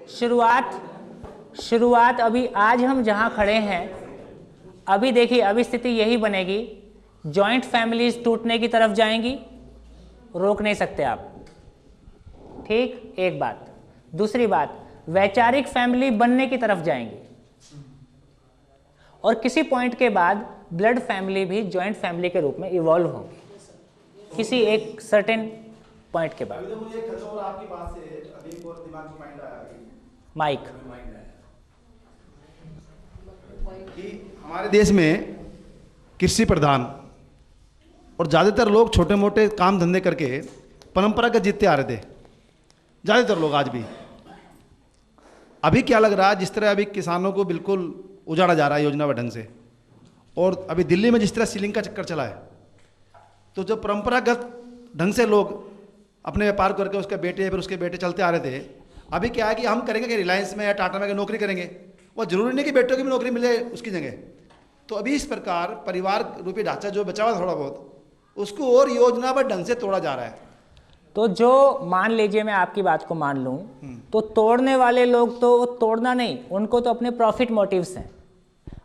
शुरुआत अभी आज हम जहां खड़े हैं, अभी देखिए, अभी स्थिति यही बनेगी, जॉइंट फैमिलीज टूटने की तरफ जाएंगी, रोक नहीं सकते आप। ठीक, एक बात। दूसरी बात, वैचारिक फैमिली बनने की तरफ जाएंगी, और किसी पॉइंट के बाद ब्लड फैमिली भी जॉइंट फैमिली के रूप में इवॉल्व होगी किसी एक सर्टेन पॉइंट के बाद। मुझे एक और आपकी बात से अभी एक और दिमाग में माइंड आया माइक कि हमारे देश में कृषि प्रधान और ज़्यादातर लोग छोटे मोटे काम धंधे करके परंपरागत जीतते आ रहे थे, ज़्यादातर लोग आज भी। अभी क्या लग रहा है, जिस तरह अभी किसानों को बिल्कुल उजाड़ा जा रहा है योजना ढंग से, और अभी दिल्ली में जिस तरह सीलिंग का चक्कर चला है, तो जो परंपरागत ढंग से लोग अपने व्यापार करके उसके बेटे फिर उसके बेटे चलते आ रहे थे, अभी क्या है कि हम करेंगे कि रिलायंस में या टाटा में नौकरी करेंगे, वो जरूरी नहीं कि बेटों की भी नौकरी मिले उसकी जगह। तो अभी इस प्रकार परिवार रूपी ढांचा जो बचा हुआ थोड़ा बहुत, उसको और योजनाबद्ध ढंग से तोड़ा जा रहा है। तो जो मान लीजिए मैं आपकी बात को मान लूं, तो तोड़ने वाले लोग तो तोड़ना नहीं, उनको तो अपने प्रॉफिट मोटिव्स हैं।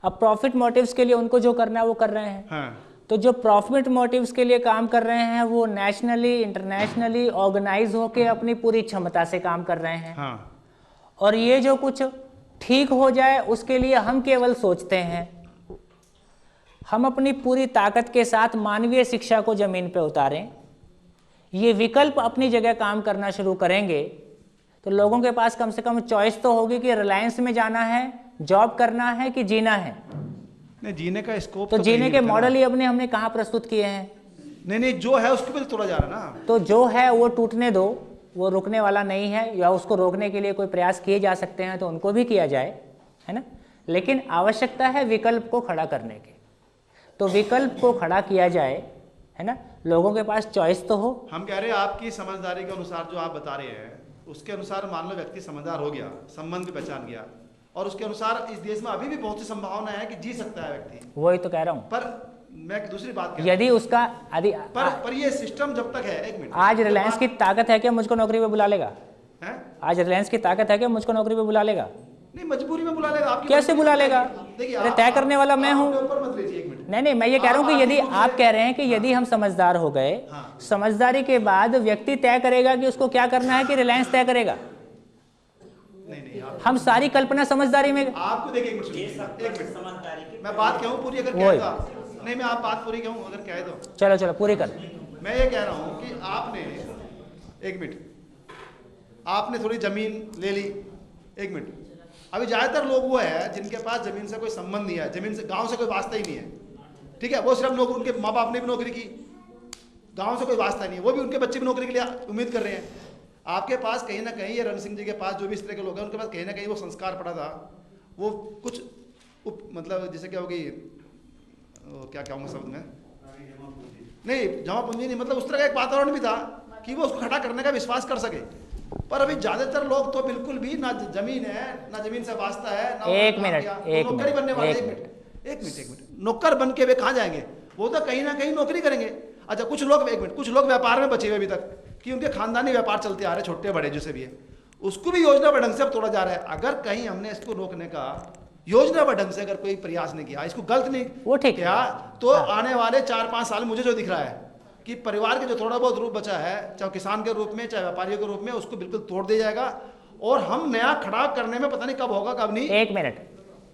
अब प्रॉफिट मोटिव्स के लिए उनको जो करना है वो कर रहे हैं। हाँ। तो जो प्रॉफिट मोटिव्स के लिए काम कर रहे हैं वो नेशनली इंटरनेशनली ऑर्गेनाइज होकर अपनी पूरी क्षमता से काम कर रहे हैं। हाँ। और ये जो कुछ ठीक हो जाए उसके लिए हम केवल सोचते हैं। हम अपनी पूरी ताकत के साथ मानवीय शिक्षा को जमीन पे उतारें, ये विकल्प अपनी जगह काम करना शुरू करेंगे, तो लोगों के पास कम से कम चॉइस तो होगी कि रिलायंस में जाना है, जॉब करना है कि जीना है। नहीं, जीने का स्कोप तो जीने के मॉडल ही हमने कहाँ प्रस्तुत किए हैं? नहीं, जो है उसको भी तोड़ा जा रहा है ना। तो जो है वो टूटने दो, वो रुकने वाला नहीं है, या उसको रोकने के लिए कोई प्रयास किए जा सकते हैं तो उनको भी किया जाए, है ना। लेकिन आवश्यकता है विकल्प को खड़ा करने की, तो विकल्प को खड़ा किया जाए, है ना। लोगों के पास चॉइस तो हो। हम कह रहे हैं आपकी समझदारी के अनुसार जो आप बता रहे हैं उसके अनुसार मान लो व्यक्ति समझदार हो गया, संबंध भी पहचान गया, और उसके अनुसार इस देश में अभी भी बहुत सी संभावना है कि जी सकता है व्यक्ति। वही तो कह रहा हूँ। पर मैं दूसरी बात यदि उसका पर ये सिस्टम जब तक है, एक मिनट, आज रिलायंस की ताकत है क्या मुझको नौकरी पे बुला लेगा? है? आज रिलायंस की ताकत है क्या मुझको नौकरी पे बुला लेगा? नहीं, मजबूरी में बुला लेगा। आपकी कैसे बुला लेगा? अरे तय करने वाला मैं हूँ। नहीं, मैं ये कह रहा हूँ कि यदि आप कह रहे हैं कि यदि हम समझदार हो गए, समझदारी के बाद व्यक्ति तय करेगा कि उसको क्या करना है, कि रिलायंस तय करेगा? नहीं, हम सारी कल्पना समझदारी में। आपको देखिए, एक मिनट समझदारी मैं बात कहूँ पूरी, अगर कहे तो नहीं, मैं आप बात पूरी कहूँ अगर कहे तो चलो पूरी कर। मैं ये कह रहा हूँ कि आपने, एक मिनट, आपने थोड़ी जमीन ले ली, एक मिनट, अभी ज़्यादातर लोग वो है जिनके पास ज़मीन से कोई संबंध नहीं है, ज़मीन से, गांव से कोई वास्ता ही नहीं है, ठीक है। वो सिर्फ लोग, उनके माँ बाप ने भी नौकरी की, गांव से कोई वास्ता नहीं है, वो भी उनके बच्चे भी नौकरी के लिए उम्मीद कर रहे हैं। आपके पास कहीं ना कहीं, ये रण सिंह जी के पास जो भी इस तरह के लोग हैं, उनके पास कहीं ना कहीं वो संस्कार पड़ा था, वो कुछ मतलब जैसे क्या होगी, क्या कहूँगा शब्द में, नहीं जमा पूंजी नहीं, मतलब उस तरह का एक वातावरण भी था कि वो उसको खड़ा करने का विश्वास कर सके। पर अभी ज्यादातर लोग तो बिल्कुल भी ना जमीन है, ना जमीन से वास्ता है, ना एक मिनट, नौकर बन के वे कहाँ जाएंगे? वो तो कहीं ना कहीं नौकरी करेंगे। अच्छा, कुछ लोग, एक मिनट, कुछ लोग व्यापार में बचे हुए अभी तक, कि उनके खानदानी व्यापार चलते आ रहे, छोटे बड़े जैसे भी है, उसको भी योजना ढंग से तोड़ा जा रहा है। अगर कहीं हमने इसको रोकने का योजना ढंग से अगर कोई प्रयास नहीं किया, इसको गलत नहीं वो ठीक किया, तो आने वाले 4-5 साल मुझे जो दिख रहा है कि परिवार के जो थोड़ा बहुत रूप बचा है, चाहे किसान के रूप में चाहे व्यापारियों के रूप में, उसको बिल्कुल तोड़ दिया जाएगा, और हम नया खड़ा करने में पता नहीं कब होगा कब नहीं। एक मिनट,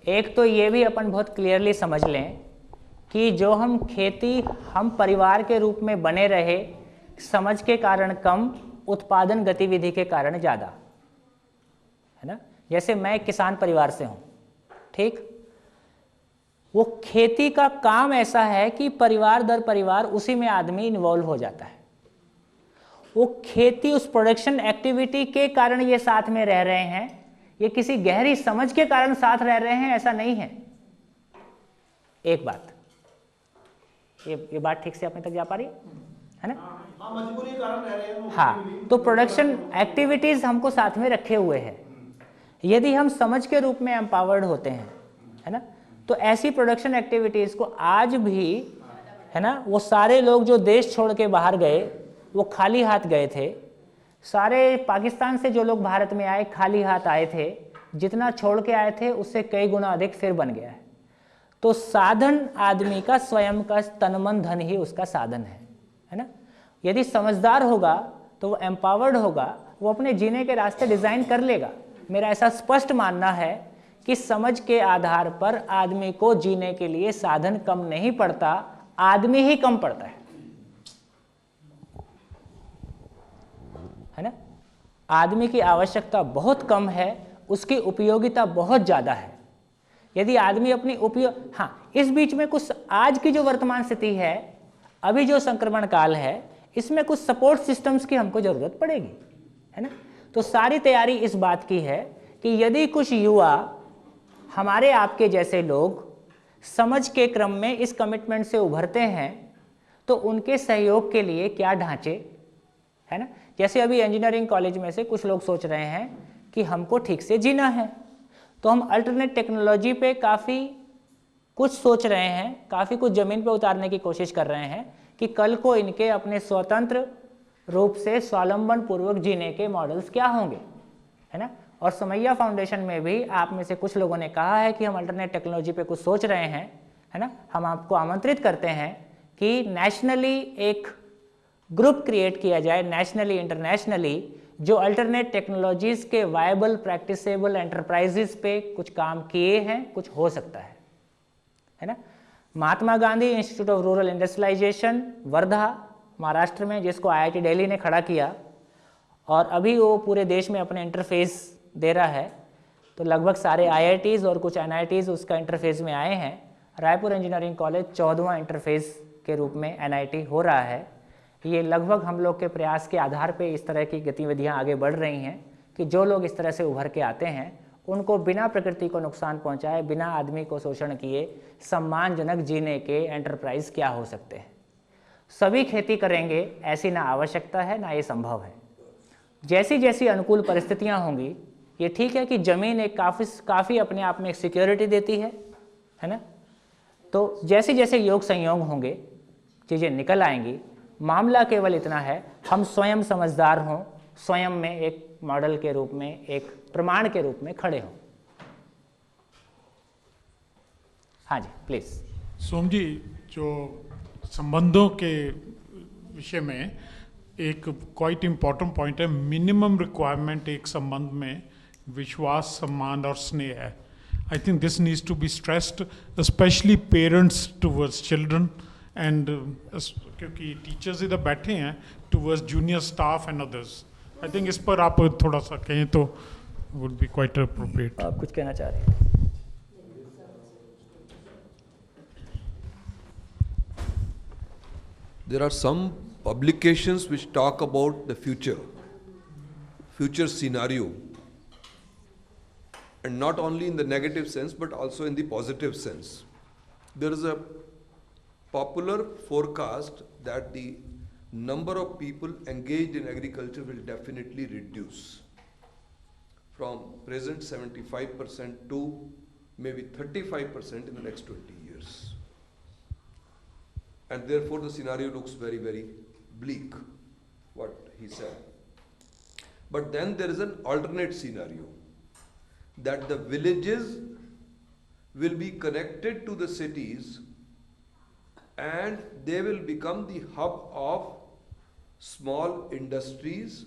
एक तो ये भी अपन बहुत क्लियरली समझ लें कि जो हम खेती, हम परिवार के रूप में बने रहे, समझ के कारण कम, उत्पादन गतिविधि के कारण ज़्यादा, है ना। जैसे मैं किसान परिवार से हूँ, ठीक, वो खेती का काम ऐसा है कि परिवार दर परिवार उसी में आदमी इन्वॉल्व हो जाता है। वो खेती, उस प्रोडक्शन एक्टिविटी के कारण ये साथ में रह रहे हैं, ये किसी गहरी समझ के कारण साथ रह रहे हैं, ऐसा नहीं है। एक बात, ये बात ठीक से अपने तक जा पा रही है ना? मजबूरी के कारण रह रहे हैं। हाँ, तो प्रोडक्शन एक्टिविटीज हमको साथ में रखे हुए हैं। यदि हम समझ के रूप में एम्पावर्ड होते हैं, है ना, तो ऐसी प्रोडक्शन एक्टिविटीज को आज भी, है ना, वो सारे लोग जो देश छोड़ के बाहर गए वो खाली हाथ गए थे, सारे पाकिस्तान से जो लोग भारत में आए खाली हाथ आए थे, जितना छोड़ के आए थे उससे कई गुना अधिक फिर बन गया है। तो साधन आदमी का स्वयं का तन मन धन ही उसका साधन है ना। यदि समझदार होगा तो वो एम्पावर्ड होगा, वो अपने जीने के रास्ते डिजाइन कर लेगा। मेरा ऐसा स्पष्ट मानना है कि समझ के आधार पर आदमी को जीने के लिए साधन कम नहीं पड़ता, आदमी ही कम पड़ता है ना। आदमी की आवश्यकता बहुत कम है, उसकी उपयोगिता बहुत ज्यादा है। यदि आदमी अपनी हाँ, इस बीच में कुछ आज की जो वर्तमान स्थिति है, अभी जो संक्रमण काल है, इसमें कुछ सपोर्ट सिस्टम्स की हमको जरूरत पड़ेगी, है ना। तो सारी तैयारी इस बात की है कि यदि कुछ युवा हमारे आपके जैसे लोग समझ के क्रम में इस कमिटमेंट से उभरते हैं तो उनके सहयोग के लिए क्या ढांचे, है ना। जैसे अभी इंजीनियरिंग कॉलेज में से कुछ लोग सोच रहे हैं कि हमको ठीक से जीना है, तो हम अल्टरनेट टेक्नोलॉजी पे काफ़ी कुछ सोच रहे हैं, काफ़ी कुछ ज़मीन पे उतारने की कोशिश कर रहे हैं कि कल को इनके अपने स्वतंत्र रूप से स्वावलंबन पूर्वक जीने के मॉडल्स क्या होंगे, है ना। और समैया फाउंडेशन में भी आप में से कुछ लोगों ने कहा है कि हम अल्टरनेट टेक्नोलॉजी पे कुछ सोच रहे हैं, है ना। हम आपको आमंत्रित करते हैं कि नेशनली एक ग्रुप क्रिएट किया जाए, नेशनली इंटरनेशनली, जो अल्टरनेट टेक्नोलॉजीज के वायबल प्रैक्टिसेबल एंटरप्राइजेस पे कुछ काम किए हैं, कुछ हो सकता है ना। Mahatma Gandhi institute of rural industrialisation Wardha Maharashtra में, जिसको IIT दिल्ली ने खड़ा किया और अभी वो पूरे देश में अपने इंटरफेस दे रहा है, तो लगभग सारे IITs और कुछ NITs उसका इंटरफेस में आए हैं। रायपुर इंजीनियरिंग कॉलेज 14वां इंटरफेस के रूप में NIT हो रहा है। ये लगभग हम लोग के प्रयास के आधार पे इस तरह की गतिविधियां आगे बढ़ रही हैं कि जो लोग इस तरह से उभर के आते हैं उनको बिना प्रकृति को नुकसान पहुंचाए, बिना आदमी को शोषण किए सम्मानजनक जीने के एंटरप्राइज क्या हो सकते हैं। सभी खेती करेंगे ऐसी ना आवश्यकता है, ना ये संभव है। जैसी जैसी अनुकूल परिस्थितियां होंगी, ये ठीक है कि ज़मीन एक काफ़ी अपने आप में एक सिक्योरिटी देती है ना। तो जैसे जैसे योग संयोग होंगे चीज़ें निकल आएंगी। मामला केवल इतना है, हम स्वयं समझदार हों, स्वयं में एक मॉडल के रूप में, एक प्रमाण के रूप में खड़े हों। हाँ जी, प्लीज। सोम जी, जो संबंधों के विषय में एक क्वाइट इम्पॉर्टेंट पॉइंट है, मिनिमम रिक्वायरमेंट एक संबंध में विश्वास, सम्मान और स्नेह है। I think this needs to be stressed, specially parents towards children and क्योंकि टीचर्स इधर बैठे हैं, towards junior staff and others. I think इस पर आप थोड़ा सा कहें तो वुड बी क्वाइट अप्रोप्रिएट। आप कुछ कहना चाह रहे हैं? There are some publications which talk about the future scenario, and not only in the negative sense but also in the positive sense. There is a popular forecast that the number of people engaged in agriculture will definitely reduce from present 75% to maybe 35% in the next 20 years. And therefore the scenario looks very, very bleak, what he said. But then there is an alternate scenario, that the villages will be connected to the cities and they will become the hub of small industries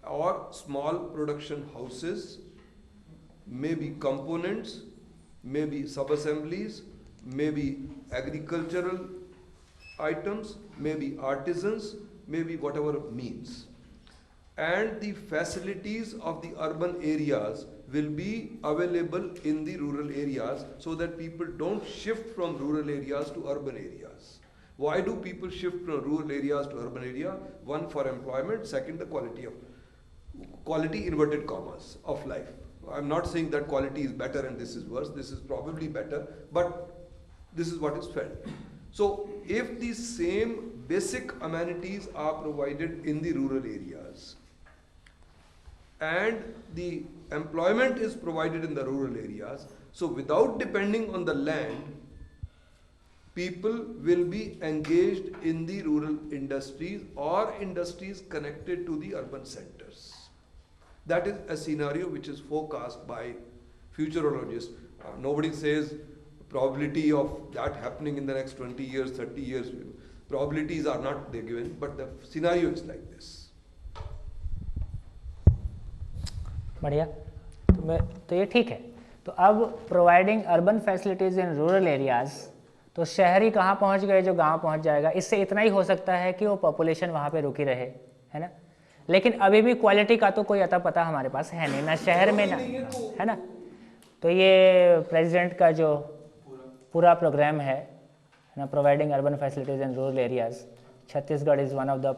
or small production houses, maybe components, maybe sub-assemblies, maybe agricultural items, maybe artisans, maybe whatever means. And the facilities of the urban areas will be available in the rural areas so that people don't shift from rural areas to urban areas. Why do people shift from rural areas to urban area? One, for employment. Second, the quality inverted commas of life. I'm not saying that quality is better and this is worse. This is probably better, but this is what is felt. So if the same basic amenities are provided in the rural areas and the employment is provided in the rural areas, so without depending on the land, people will be engaged in the rural industries or industries connected to the urban centers. That is a scenario which is forecast by futurologists. Nobody says probability of that happening in the next 20 years, 30 years. Probabilities are not they given, but the scenario is like this. बढ़िया। तो ये ठीक है। तो अब providing urban facilities in rural areas, तो शहरी कहाँ पहुँच गए, जो गांव पहुँच जाएगा। इससे इतना ही हो सकता है कि वो पॉपुलेशन वहाँ पे रुकी रहे, है ना। लेकिन अभी भी क्वालिटी का तो कोई अता पता हमारे पास है नहीं, ना शहर में ना, है ना। तो ये प्रेसिडेंट का जो पूरा प्रोग्राम है ना, providing urban facilities in rural areas, Chhattisgarh is one of the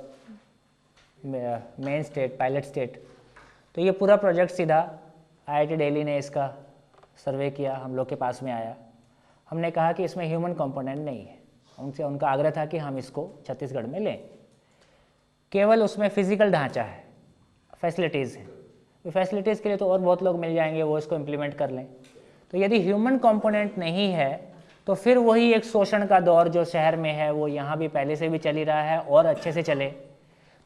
main state, pilot state. तो ये पूरा प्रोजेक्ट सीधा IIT दिल्ली ने इसका सर्वे किया, हम लोग के पास में आया। हमने कहा कि इसमें ह्यूमन कंपोनेंट नहीं है। उनसे उनका आग्रह था कि हम इसको छत्तीसगढ़ में लें। केवल उसमें फिजिकल ढांचा है, फैसिलिटीज़ हैं। तो फैसिलिटीज़ के लिए तो और बहुत लोग मिल जाएंगे, वो इसको इम्प्लीमेंट कर लें। तो यदि ह्यूमन कंपोनेंट नहीं है तो फिर वही एक शोषण का दौर जो शहर में है वो यहाँ भी पहले से भी चल ही रहा है और अच्छे से चले।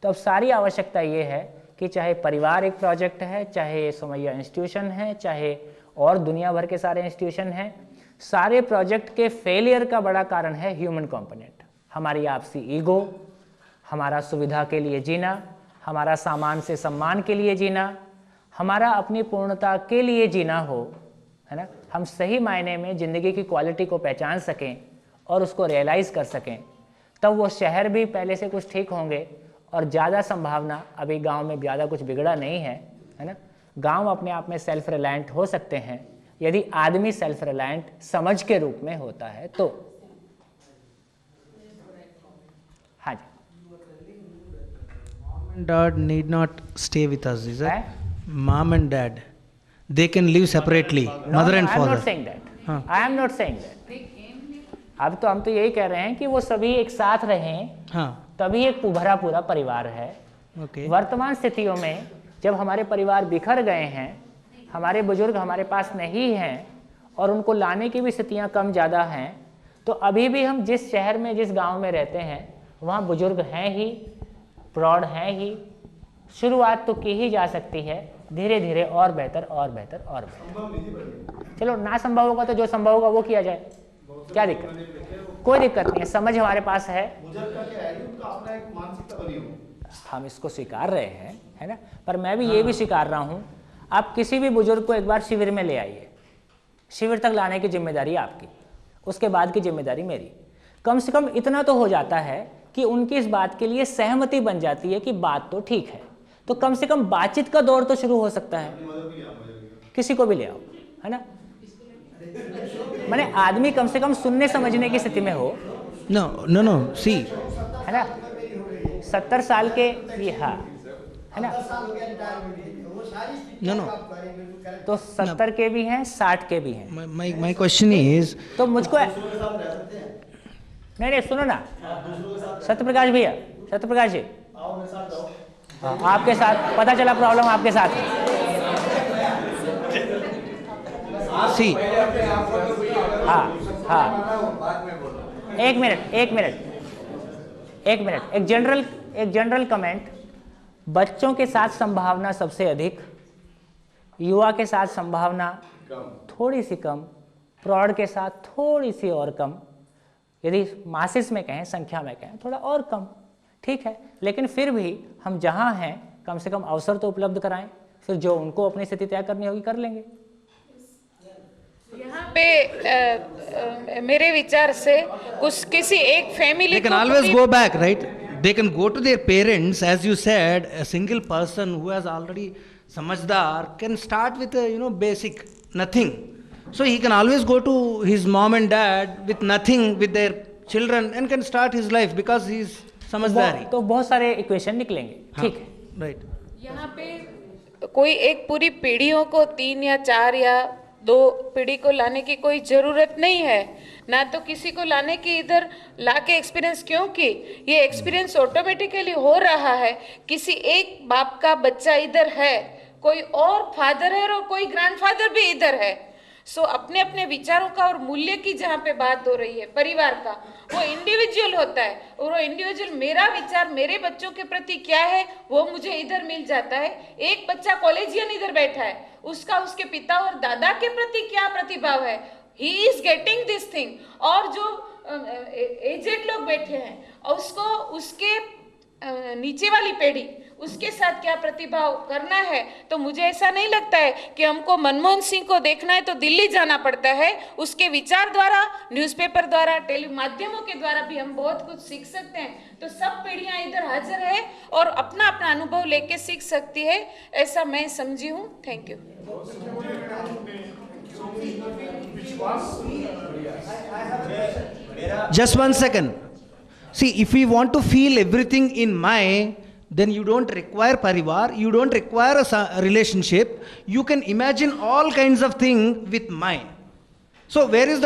तो अब सारी आवश्यकता ये है कि चाहे परिवार एक प्रोजेक्ट है, चाहे सोमैया इंस्टीट्यूशन है, चाहे और दुनिया भर के सारे इंस्टीट्यूशन हैं, सारे प्रोजेक्ट के फेलियर का बड़ा कारण है ह्यूमन कंपोनेंट। हमारी आपसी ईगो, हमारा सुविधा के लिए जीना, हमारा सामान से सम्मान के लिए जीना, हमारा अपनी पूर्णता के लिए जीना हो, है ना। हम सही मायने में ज़िंदगी की क्वालिटी को पहचान सकें और उसको रियलाइज़ कर सकें, तब वो शहर भी पहले से कुछ ठीक होंगे। और ज़्यादा संभावना, अभी गांव में ज़्यादा कुछ बिगड़ा नहीं है, है ना। गांव अपने आप में सेल्फ रिलायंट हो सकते हैं यदि आदमी सेल्फ रिलायंट समझ के रूप में होता है तो। हाँ जी। Mom and dad need not stay with us, is it? है? Mom and dad, they can live separately. Mother and I am father. not saying that. हाँ. I am not saying that. अब तो हम तो यही कह रहे हैं कि वो सभी एक साथ रहें, हाँ. तभी एक उभरा पूरा परिवार है। Okay. वर्तमान स्थितियों में जब हमारे परिवार बिखर गए हैं, हमारे बुजुर्ग हमारे पास नहीं हैं और उनको लाने की भी स्थितियां कम ज़्यादा हैं, तो अभी भी हम जिस शहर में, जिस गांव में रहते हैं, वहाँ बुजुर्ग हैं ही, प्रौढ़ हैं ही। शुरुआत तो की ही जा सकती है, धीरे धीरे और बेहतर और बेहतर और बेहतर। चलो ना संभव होगा तो जो संभव होगा वो किया जाए, क्या दिक्कत? कोई दिक्कत नहीं है, समझ हमारे पास है, हम इसको स्वीकार रहे हैं, है ना। पर मैं भी ये भी स्वीकार रहा हूँ, आप किसी भी बुजुर्ग को एक बार शिविर में ले आइए, शिविर तक लाने की जिम्मेदारी आपकी, उसके बाद की जिम्मेदारी मेरी। कम से कम इतना तो हो जाता है कि उनकी इस बात के लिए सहमति बन जाती है कि बात तो ठीक है, तो कम से कम बातचीत का दौर तो शुरू हो सकता है। किसी को भी ले आओ, है ना। माने आदमी कम से कम सुनने समझने की स्थिति में हो। No, see. है ना। 70 साल के ये, हाँ, है ना। No. तो 70 के भी हैं, 60 के भी हैं। My question is. तो मुझको नहीं सुनो ना, सत्यप्रकाश भैया, सत्यप्रकाश जी, हाँ, आपके साथ पता चला प्रॉब्लम आपके साथ है। See. हाँ, एक मिनट, एक जनरल कमेंट। बच्चों के साथ संभावना सबसे अधिक, युवा के साथ संभावना थोड़ी सी कम, प्रौढ़ के साथ थोड़ी सी और कम, यदि मासिस में कहें, संख्या में कहें, थोड़ा और कम, ठीक है। लेकिन फिर भी हम जहाँ हैं कम से कम अवसर तो उपलब्ध कराएं, फिर जो उनको अपनी स्थिति तय करनी होगी कर लेंगे। यहाँ पे मेरे विचार से कुछ किसी एक family They can always go back, right? They can go to their parents, as you said. A single person who has already samajhdar can start with a basic nothing. So he can always go to his mom and dad with nothing, with their children, and can start his life because he is समझदारी। तो बहुत सारे equation निकलेंगे, ठीक है, right. यहाँ पे कोई एक पूरी पीढ़ियों को 3 या 4 या 2 पीढ़ी को लाने की कोई ज़रूरत नहीं है, ना तो किसी को लाने की इधर लाके एक्सपीरियंस, क्योंकि ये एक्सपीरियंस ऑटोमेटिकली हो रहा है। किसी एक बाप का बच्चा इधर है, कोई और फादर है और कोई ग्रैंडफादर भी इधर है। सो अपने अपने विचारों का और मूल्य की जहाँ पे बात हो रही है परिवार का, वो इंडिविजुअल होता है और वो इंडिविजुअल मेरा विचार मेरे बच्चों के प्रति क्या है वो मुझे इधर मिल जाता है। एक बच्चा कॉलेजियन इधर बैठा है, उसका उसके पिता और दादा के प्रति क्या प्रतिभाव है, he is getting this thing. और जो एजेड लोग बैठे हैं और उसको उसके नीचे वाली पीढ़ी उसके साथ क्या प्रतिभाव करना है। तो मुझे ऐसा नहीं लगता है कि हमको मनमोहन सिंह को देखना है तो दिल्ली जाना पड़ता है। उसके विचार द्वारा, न्यूज़पेपर द्वारा, टेली माध्यमों के द्वारा भी हम बहुत कुछ सीख सकते हैं। तो सब पीढ़ियां इधर हाजिर है और अपना अपना अनुभव लेके सीख सकती है, ऐसा मैं समझी हूँ। Thank you. Just 1 second. See, if we want to feel everything in my, then you don't require parivar, you don't require a relationship. You can imagine all kinds of things with my. So where is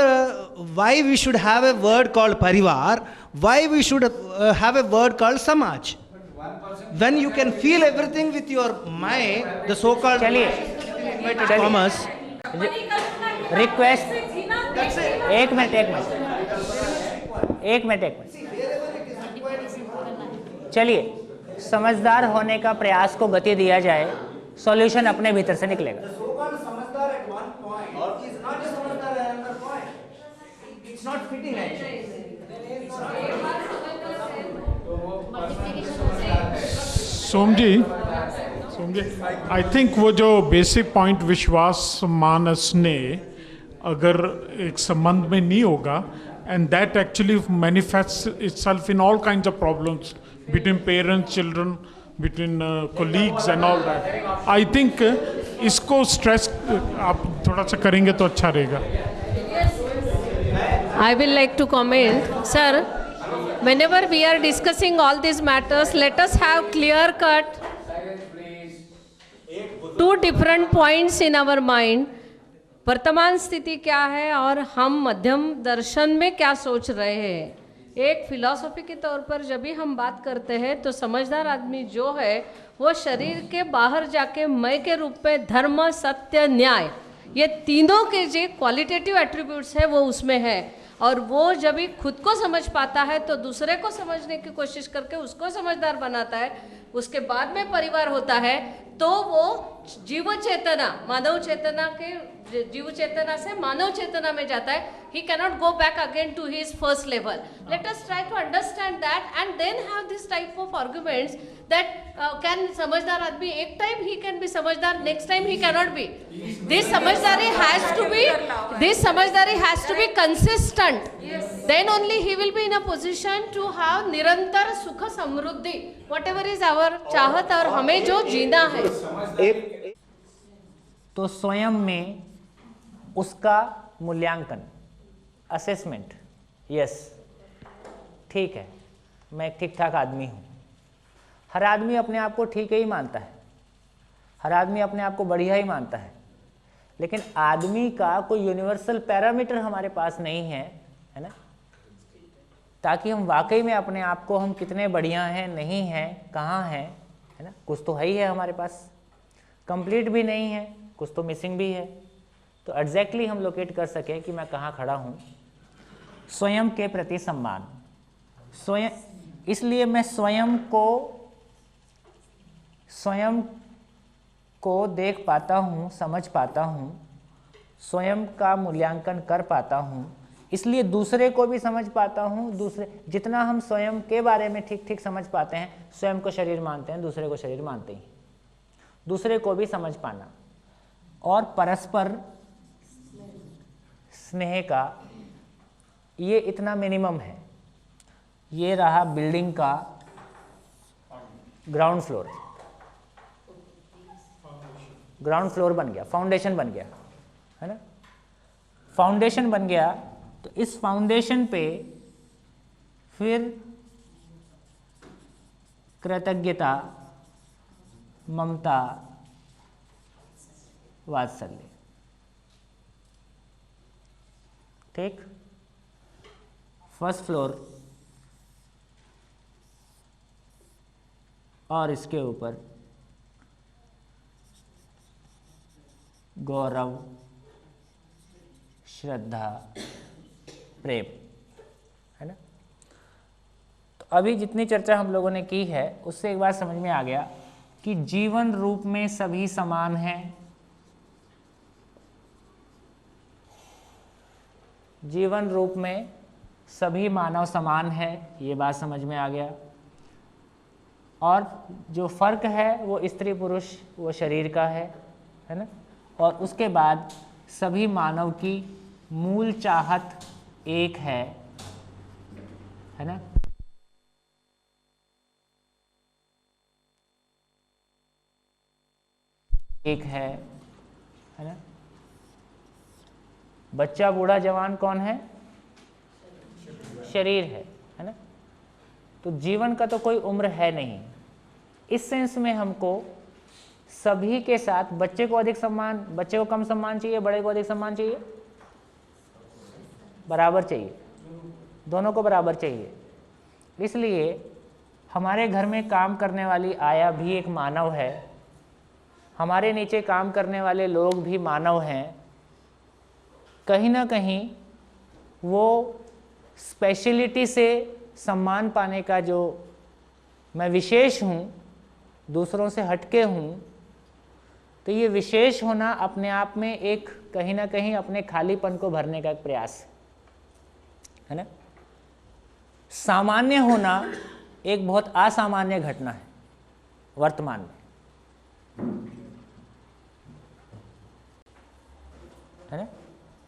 why we should have a word called parivar, why we should have a word called samaj? When you can feel everything with your my, the so-called inverted commas. Request एक minute चलिए, समझदार होने का प्रयास को गति दिया जाए, सॉल्यूशन अपने भीतर से निकलेगा। सोम जी, आई थिंक वो जो बेसिक पॉइंट विश्वास मानस ने अगर एक संबंध में नहीं होगा, and that actually manifests itself in all kinds of problems between parents, children, between colleagues and all that. I think इसको स्ट्रेस आप थोड़ा सा करेंगे तो अच्छा रहेगा। I will like to comment, sir. Whenever we are discussing all these matters, let us have clear-cut two different points in our mind. वर्तमान स्थिति क्या है और हम मध्यम दर्शन में क्या सोच रहे हैं। एक फिलॉसफी के तौर पर जब भी हम बात करते हैं तो समझदार आदमी जो है वो शरीर के बाहर जाके मैं के रूप में धर्म, सत्य, न्याय, ये तीनों के जो क्वालिटेटिव एट्रीब्यूट्स है वो उसमें है। और वो जब भी खुद को समझ पाता है तो दूसरे को समझने की कोशिश करके उसको समझदार बनाता है। उसके बाद में परिवार होता है तो वो जीव चेतना, मानव चेतना के जीव चेतना से मानव चेतना में जाता है। He cannot go back again to his first level. Let us try to understand that and then have this type of arguments that can समझदार आदमी एक time he can be समझदार, next time he cannot be. This समझदारी has to be consistent. Then only he will be in a position to have निरंतर सुख समृद्धि, whatever is our चाहत और हमें जो जीना है। तो स्वयं में उसका मूल्यांकन, असेसमेंट, यस ठीक है, मैं एक ठीक ठाक आदमी हूँ। हर आदमी अपने आप को ठीक ही मानता है, हर आदमी अपने आप को बढ़िया ही मानता है, लेकिन आदमी का कोई यूनिवर्सल पैरामीटर हमारे पास नहीं है, है ना, ताकि हम वाकई में अपने आप को हम कितने बढ़िया हैं, नहीं हैं, कहाँ हैं, है ना, कुछ तो है ही है हमारे पास, कंप्लीट भी नहीं है, कुछ तो मिसिंग भी है। तो एग्जैक्टली हम लोकेट कर सकें कि मैं कहाँ खड़ा हूँ। स्वयं के प्रति सम्मान, स्वयं, इसलिए मैं स्वयं को देख पाता हूँ, समझ पाता हूँ, स्वयं का मूल्यांकन कर पाता हूँ, इसलिए दूसरे को भी समझ पाता हूँ। दूसरे जितना हम स्वयं के बारे में ठीक ठीक समझ पाते हैं, स्वयं को शरीर मानते हैं, दूसरे को शरीर मानते हैं, दूसरे को भी समझ पाना और परस्पर स्नेह का ये इतना मिनिमम है। ये रहा बिल्डिंग का ग्राउंड फ्लोर, ग्राउंड फ्लोर बन गया, फाउंडेशन बन गया, है ना, फाउंडेशन बन गया। तो इस फाउंडेशन पे फिर कृतज्ञता, ममता, वात्सल्य, ठीक, फर्स्ट फ्लोर और इसके ऊपर गौरव, श्रद्धा, प्रेम, है ना। तो अभी जितनी चर्चा हम लोगों ने की है उससे एक बात समझ में आ गया कि जीवन रूप में सभी समान हैं, जीवन रूप में सभी मानव समान है, ये बात समझ में आ गया। और जो फर्क है वो स्त्री पुरुष वो शरीर का है ना। और उसके बाद सभी मानव की मूल चाहत एक है ना। एक है ना। बच्चा, बूढ़ा, जवान कौन है? शरीर है ना। तो जीवन का तो कोई उम्र है नहीं। इस सेंस में हमको सभी के साथ, बच्चे को अधिक सम्मान, बच्चे को कम सम्मान चाहिए, बड़े को अधिक सम्मान चाहिए, बराबर चाहिए, दोनों को बराबर चाहिए। इसलिए हमारे घर में काम करने वाली आया भी एक मानव है, हमारे नीचे काम करने वाले लोग भी मानव हैं। कहीं ना कहीं वो स्पेशलिटी से सम्मान पाने का, जो मैं विशेष हूँ, दूसरों से हटके हूँ, तो ये विशेष होना अपने आप में एक कहीं ना कहीं अपने खालीपन को भरने का एक प्रयास है ना। सामान्य होना एक बहुत असामान्य घटना है वर्तमान में, है ना।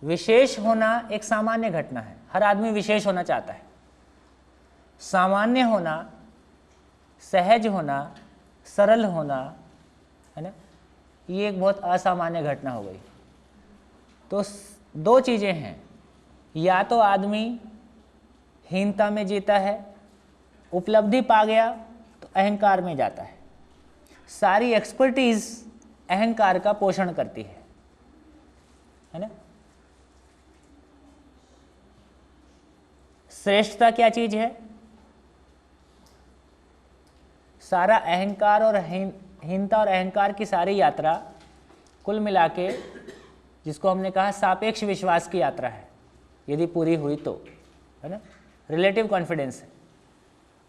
विशेष होना एक सामान्य घटना है, हर आदमी विशेष होना चाहता है। सामान्य होना, सहज होना, सरल होना, है ना, ये एक बहुत असामान्य घटना हो गई। तो दो चीज़ें हैं, या तो आदमी हीनता में जीता है, उपलब्धि पा गया तो अहंकार में जाता है। सारी एक्सपर्टीज अहंकार का पोषण करती है ना। श्रेष्ठता क्या चीज है? सारा अहंकार और हीनता और अहंकार की सारी यात्रा कुल मिला के, जिसको हमने कहा सापेक्ष विश्वास की यात्रा है, यदि पूरी हुई तो, है ना, रिलेटिव कॉन्फिडेंस है।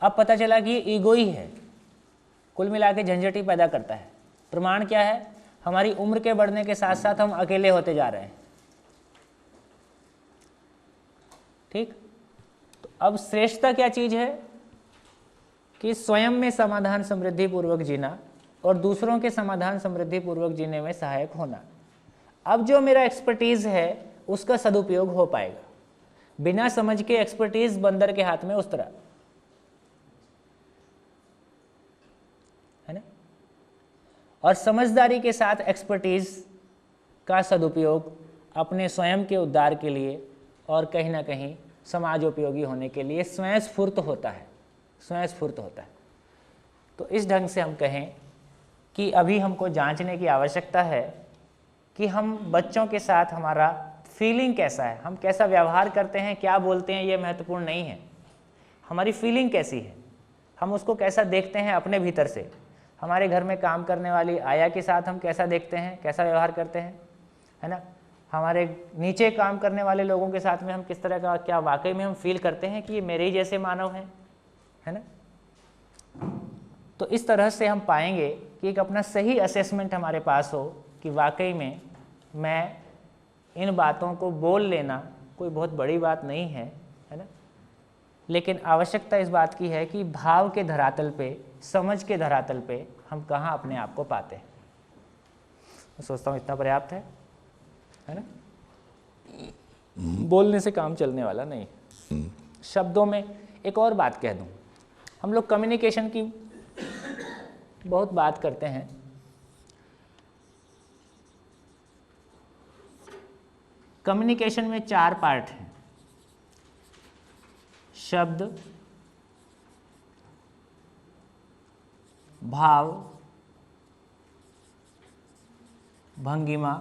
अब पता चला कि ये ईगो ही है, कुल मिला के झंझट ही पैदा करता है। प्रमाण क्या है? हमारी उम्र के बढ़ने के साथ साथ हम अकेले होते जा रहे हैं। ठीक, तो अब श्रेष्ठता क्या चीज है? कि स्वयं में समाधान समृद्धि पूर्वक जीना और दूसरों के समाधान समृद्धि पूर्वक जीने में सहायक होना। अब जो मेरा एक्सपर्टीज है उसका सदुपयोग हो पाएगा। बिना समझ के एक्सपर्टीज बंदर के हाथ में उस तरह, है ना। और समझदारी के साथ एक्सपर्टीज का सदुपयोग अपने स्वयं के उद्धार के लिए और कहीं ना कहीं समाज उपयोगी होने के लिए स्वयं स्फूर्त होता है, स्वयं स्फूर्त होता है। तो इस ढंग से हम कहें कि अभी हमको जांचने की आवश्यकता है कि हम बच्चों के साथ हमारा फीलिंग कैसा है, हम कैसा व्यवहार करते हैं, क्या बोलते हैं, ये महत्वपूर्ण नहीं है। हमारी फीलिंग कैसी है, हम उसको कैसा देखते हैं अपने भीतर से। हमारे घर में काम करने वाली आया के साथ हम कैसा देखते हैं, कैसा व्यवहार करते हैं, है ना। हमारे नीचे काम करने वाले लोगों के साथ में हम किस तरह का, क्या वाकई में हम फील करते हैं कि ये मेरे ही जैसे मानव हैं, है ना। तो इस तरह से हम पाएंगे कि एक अपना सही असेसमेंट हमारे पास हो कि वाकई में मैं इन बातों को बोल लेना कोई बहुत बड़ी बात नहीं है, है ना। लेकिन आवश्यकता इस बात की है कि भाव के धरातल पे, समझ के धरातल पे हम कहाँ अपने आप को पाते हैं। मैं सोचता हूँ इतना पर्याप्त है ना। बोलने से काम चलने वाला नहीं। शब्दों में एक और बात कह दूँ, हम लोग कम्युनिकेशन की बहुत बात करते हैं। कम्युनिकेशन में 4 पार्ट हैं: शब्द, भाव, भंगिमा,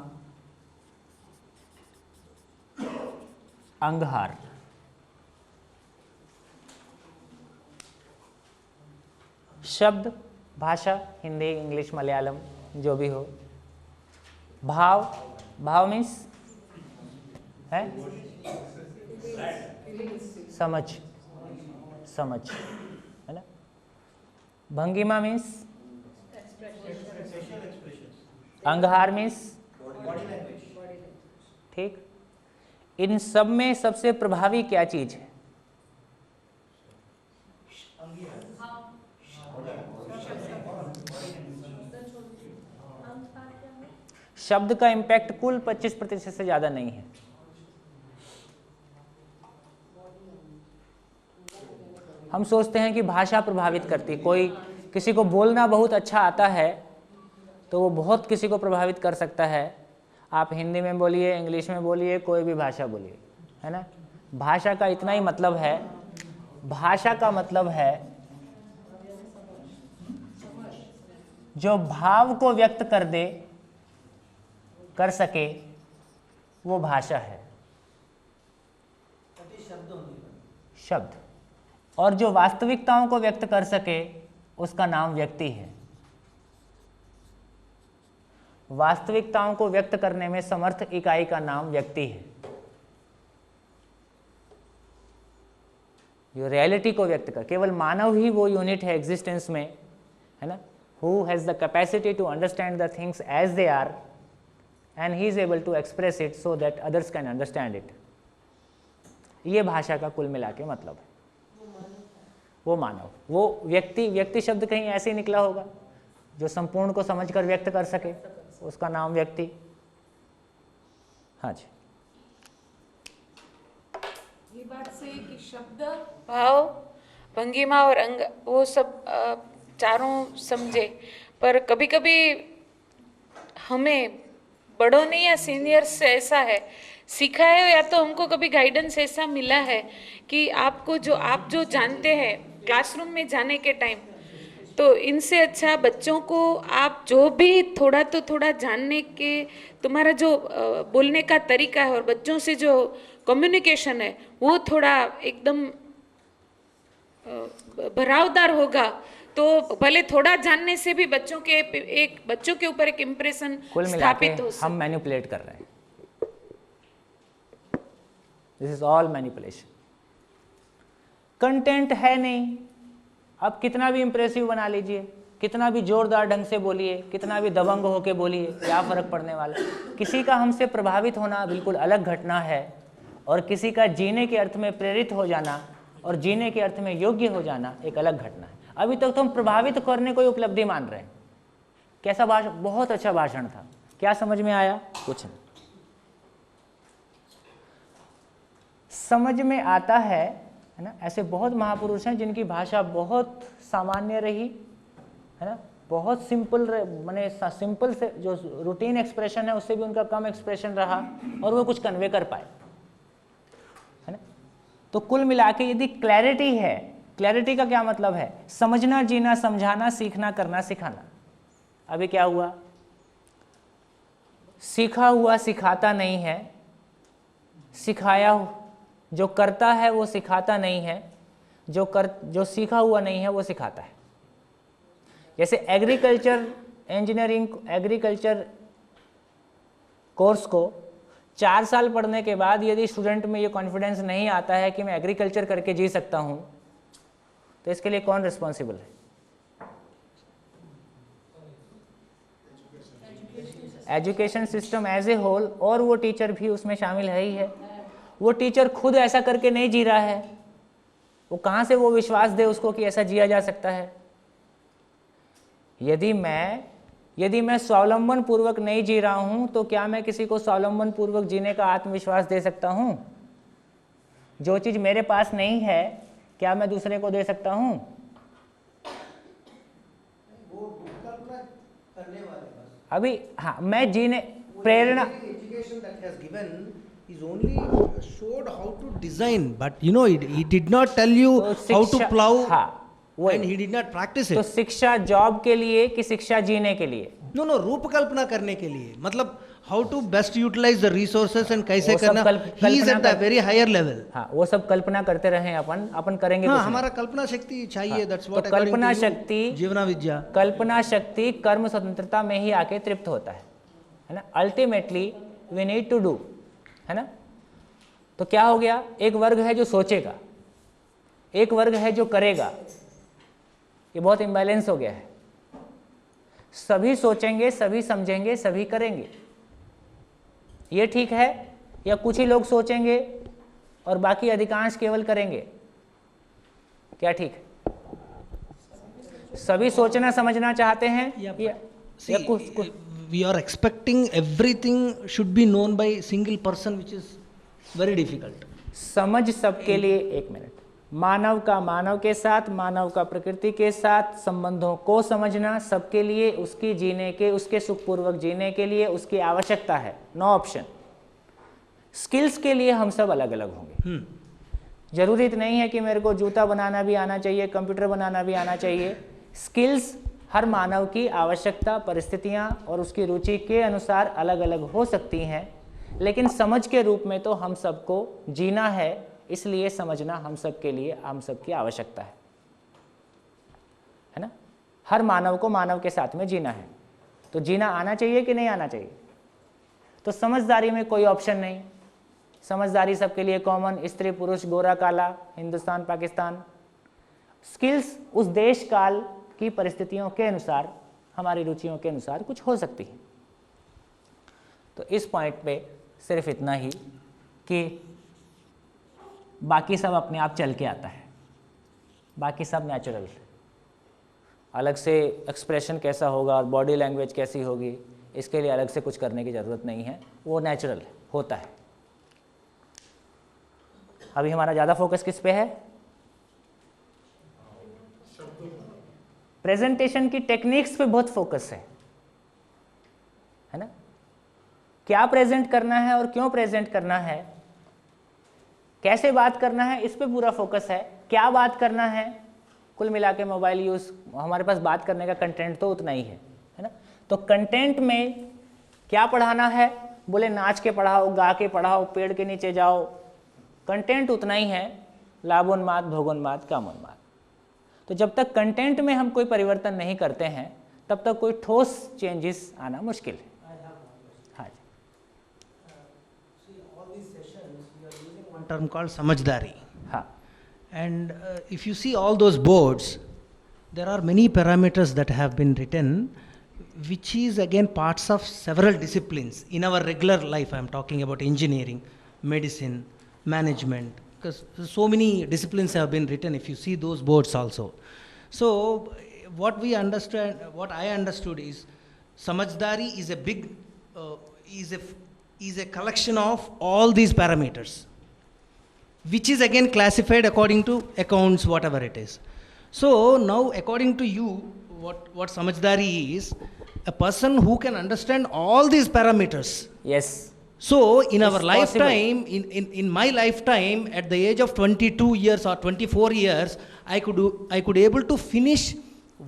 अंगहार। शब्द, भाषा, हिंदी, इंग्लिश, मलयालम, जो भी हो। भाव, भाव मीन्स, है? समझ, समझ, है ना? भंगिमा मीन्स अंगहार मीन्स ठीक। इन सब में सबसे प्रभावी क्या चीज है? शब्द का इम्पैक्ट कुल 25% से ज्यादा नहीं है। हम सोचते हैं कि भाषा प्रभावित करती, कोई किसी को बोलना बहुत अच्छा आता है तो वो बहुत किसी को प्रभावित कर सकता है। आप हिंदी में बोलिए, इंग्लिश में बोलिए, कोई भी भाषा बोलिए, है ना? भाषा का इतना ही मतलब है, भाषा का मतलब है जो भाव को व्यक्त कर सके वो भाषा है, शब्द। और जो वास्तविकताओं को व्यक्त कर सके उसका नाम व्यक्ति है। वास्तविकताओं को व्यक्त करने में समर्थ इकाई का नाम व्यक्ति है। जो रियलिटी को व्यक्त कर, केवल मानव ही वो यूनिट है एग्जिस्टेंस में, है ना, who has the capacity to understand the things as they are and he is able to express it so that others can understand it. ये भाषा का कुल मिला के मतलब है। वो मानव, वो व्यक्ति, व्यक्ति शब्द कहीं ऐसे ही निकला होगा जो संपूर्ण को समझकर व्यक्त कर सके, उसका नाम व्यक्ति। हाँ जी, ये बात सही कि शब्द, भाव, भंगिमा और अंग वो सब चारों समझे, पर कभी कभी हमें बड़ों ने या सीनियर्स से ऐसा है सीखा है, या तो हमको कभी गाइडेंस ऐसा मिला है कि आपको आप जो जानते हैं क्लासरूम में जाने के टाइम, तो इनसे अच्छा बच्चों को आप जो भी थोड़ा जानने के, तुम्हारा जो बोलने का तरीका है और बच्चों से जो कम्युनिकेशन है वो थोड़ा एकदम भरावदार होगा, तो भले थोड़ा जानने से भी बच्चों के ऊपर एक इम्प्रेशन स्थापित हो सकता। हम मैनिपुलेट कर रहे हैं। This is all manipulation. Content है नहीं, अब कितना भी इंप्रेसिव बना लीजिए, कितना भी जोरदार ढंग से बोलिए, कितना भी दबंग होके बोलिए, क्या फर्क पड़ने वाला। किसी का हमसे प्रभावित होना बिल्कुल अलग घटना है और किसी का जीने के अर्थ में प्रेरित हो जाना और जीने के अर्थ में योग्य हो जाना एक अलग घटना है। अभी तक तो हम प्रभावित करने को ही उपलब्धि मान रहे हैं। कैसा भाषण, बहुत अच्छा भाषण था, क्या समझ में आया? कुछ नहीं समझ में आता है ना। ऐसे बहुत महापुरुष हैं जिनकी भाषा बहुत सामान्य रही, है ना, बहुत सिंपल, माने सिंपल से जो रूटीन एक्सप्रेशन है उससे भी उनका कम एक्सप्रेशन रहा और वो कुछ कन्वे कर पाए, है ना। तो कुल मिला के यदि क्लैरिटी है, क्लैरिटी का क्या मतलब है? समझना, जीना, समझाना, सीखना, करना, सिखाना। अभी क्या हुआ? सीखा हुआ सिखाता नहीं है, सिखाया जो करता है वो सिखाता नहीं है, जो सीखा हुआ नहीं है वो सिखाता है। जैसे एग्रीकल्चर इंजीनियरिंग, एग्रीकल्चर कोर्स को 4 साल पढ़ने के बाद यदि स्टूडेंट में ये कॉन्फिडेंस नहीं आता है कि मैं एग्रीकल्चर करके जी सकता हूं, तो इसके लिए कौन रिस्पॉन्सिबल है? Education system as a whole, और वो टीचर भी उसमें शामिल है ही है। वो टीचर खुद ऐसा करके नहीं जी रहा है, वो कहाँ से वो विश्वास दे उसको कि ऐसा जिया जा सकता है? यदि मैं स्वावलंबन पूर्वक नहीं जी रहा हूं, तो क्या मैं किसी को स्वावलंबन पूर्वक जीने का आत्मविश्वास दे सकता हूं? जो चीज मेरे पास नहीं है क्या मैं दूसरे को दे सकता हूं? अभी हाँ, मैं जीने प्रेरणा, is only showed how to design, but you know he did not tell you तो how to plow, हाँ, and he did not practice it. तो शिक्षा जॉब के लिए कि शिक्षा जीने के लिए? No, रूप कल्पना करने के लिए, मतलब how to best utilize the resources and कैसे वो सब करना। He is Kalpana at the very higher level. हाँ, वो सब कल्पना करते रहे, अपन करेंगे हाँ, कुछ हमारा नहीं। कल्पना शक्ति चाहिए, that's तो what कल्पना शक्ति, जीवना विद्या, कल्पना शक्ति कर्म स्वतंत्रता में ही आके तृप्त होता है ना। Ultimately we need to do, है ना। तो क्या हो गया, एक वर्ग है जो सोचेगा, एक वर्ग है जो करेगा। ये बहुत इम्बैलेंस हो गया है। सभी सोचेंगे, सभी समझेंगे, सभी करेंगे, ये ठीक है? या कुछ ही लोग सोचेंगे और बाकी अधिकांश केवल करेंगे? क्या ठीक है? सभी सोचना समझना चाहते हैं या कुछ we are expecting everything should be known by single person, which is very difficult. समझ सबके लिए, एक मिनट, मानव का मानव के साथ, मानव का प्रकृति के साथ संबंधों को समझना सबके लिए, उसकी जीने के, उसके सुखपूर्वक जीने के लिए उसकी आवश्यकता है, नो ऑप्शन। स्किल्स के लिए हम सब अलग अलग होंगे। जरूरी नहीं है कि मेरे को जूता बनाना भी आना चाहिए, कंप्यूटर बनाना भी आना चाहिए। स्किल्स हर मानव की आवश्यकता, परिस्थितियां और उसकी रुचि के अनुसार अलग अलग हो सकती हैं, लेकिन समझ के रूप में तो हम सबको जीना है, इसलिए समझना हम सब के लिए, हम सब की आवश्यकता है ना? हर मानव को मानव के साथ में जीना है, तो जीना आना चाहिए कि नहीं आना चाहिए? तो समझदारी में कोई ऑप्शन नहीं, समझदारी सबके लिए कॉमन, स्त्री पुरुष, गोरा काला, हिंदुस्तान पाकिस्तान। स्किल्स उस देश काल की परिस्थितियों के अनुसार, हमारी रुचियों के अनुसार कुछ हो सकती है। तो इस पॉइंट पे सिर्फ इतना ही कि बाकी सब अपने आप चल के आता है, बाकी सब नेचुरल। अलग से एक्सप्रेशन कैसा होगा और बॉडी लैंग्वेज कैसी होगी, इसके लिए अलग से कुछ करने की ज़रूरत नहीं है, वो नेचुरल होता है। अभी हमारा ज़्यादा फोकस किस पे है? प्रेजेंटेशन की टेक्निक्स पे बहुत फोकस है ना? क्या प्रेजेंट करना है और क्यों प्रेजेंट करना है, कैसे बात करना है, इस पे पूरा फोकस है। क्या बात करना है, कुल मिला के मोबाइल यूज़, हमारे पास बात करने का कंटेंट तो उतना ही है ना? तो कंटेंट में क्या पढ़ाना है, बोले नाच के पढ़ाओ, गा के पढ़ाओ, पेड़ के नीचे जाओ, कंटेंट उतना ही है, लाभोन्माद, भोगोन्माद, कामोन्माद। तो जब तक कंटेंट में हम कोई परिवर्तन नहीं करते हैं, तब तक कोई ठोस चेंजेस आना मुश्किल है। हाँ जी। One term called samajhdari. हाँ, And if you see all those boards, there are many parameters that have been written, which is again parts of several disciplines in our regular life. I am talking about engineering, medicine, management, because so many disciplines have been written if you see those boards also. So what we understand, what I understood is, samajhdari is a big, is a collection of all these parameters, which is again classified according to accounts, whatever it is. So now according to you, what samajhdari is, a person who can understand all these parameters. yes, So in our It's lifetime, in my lifetime, at the age of 22 years or 24 years, I could able to finish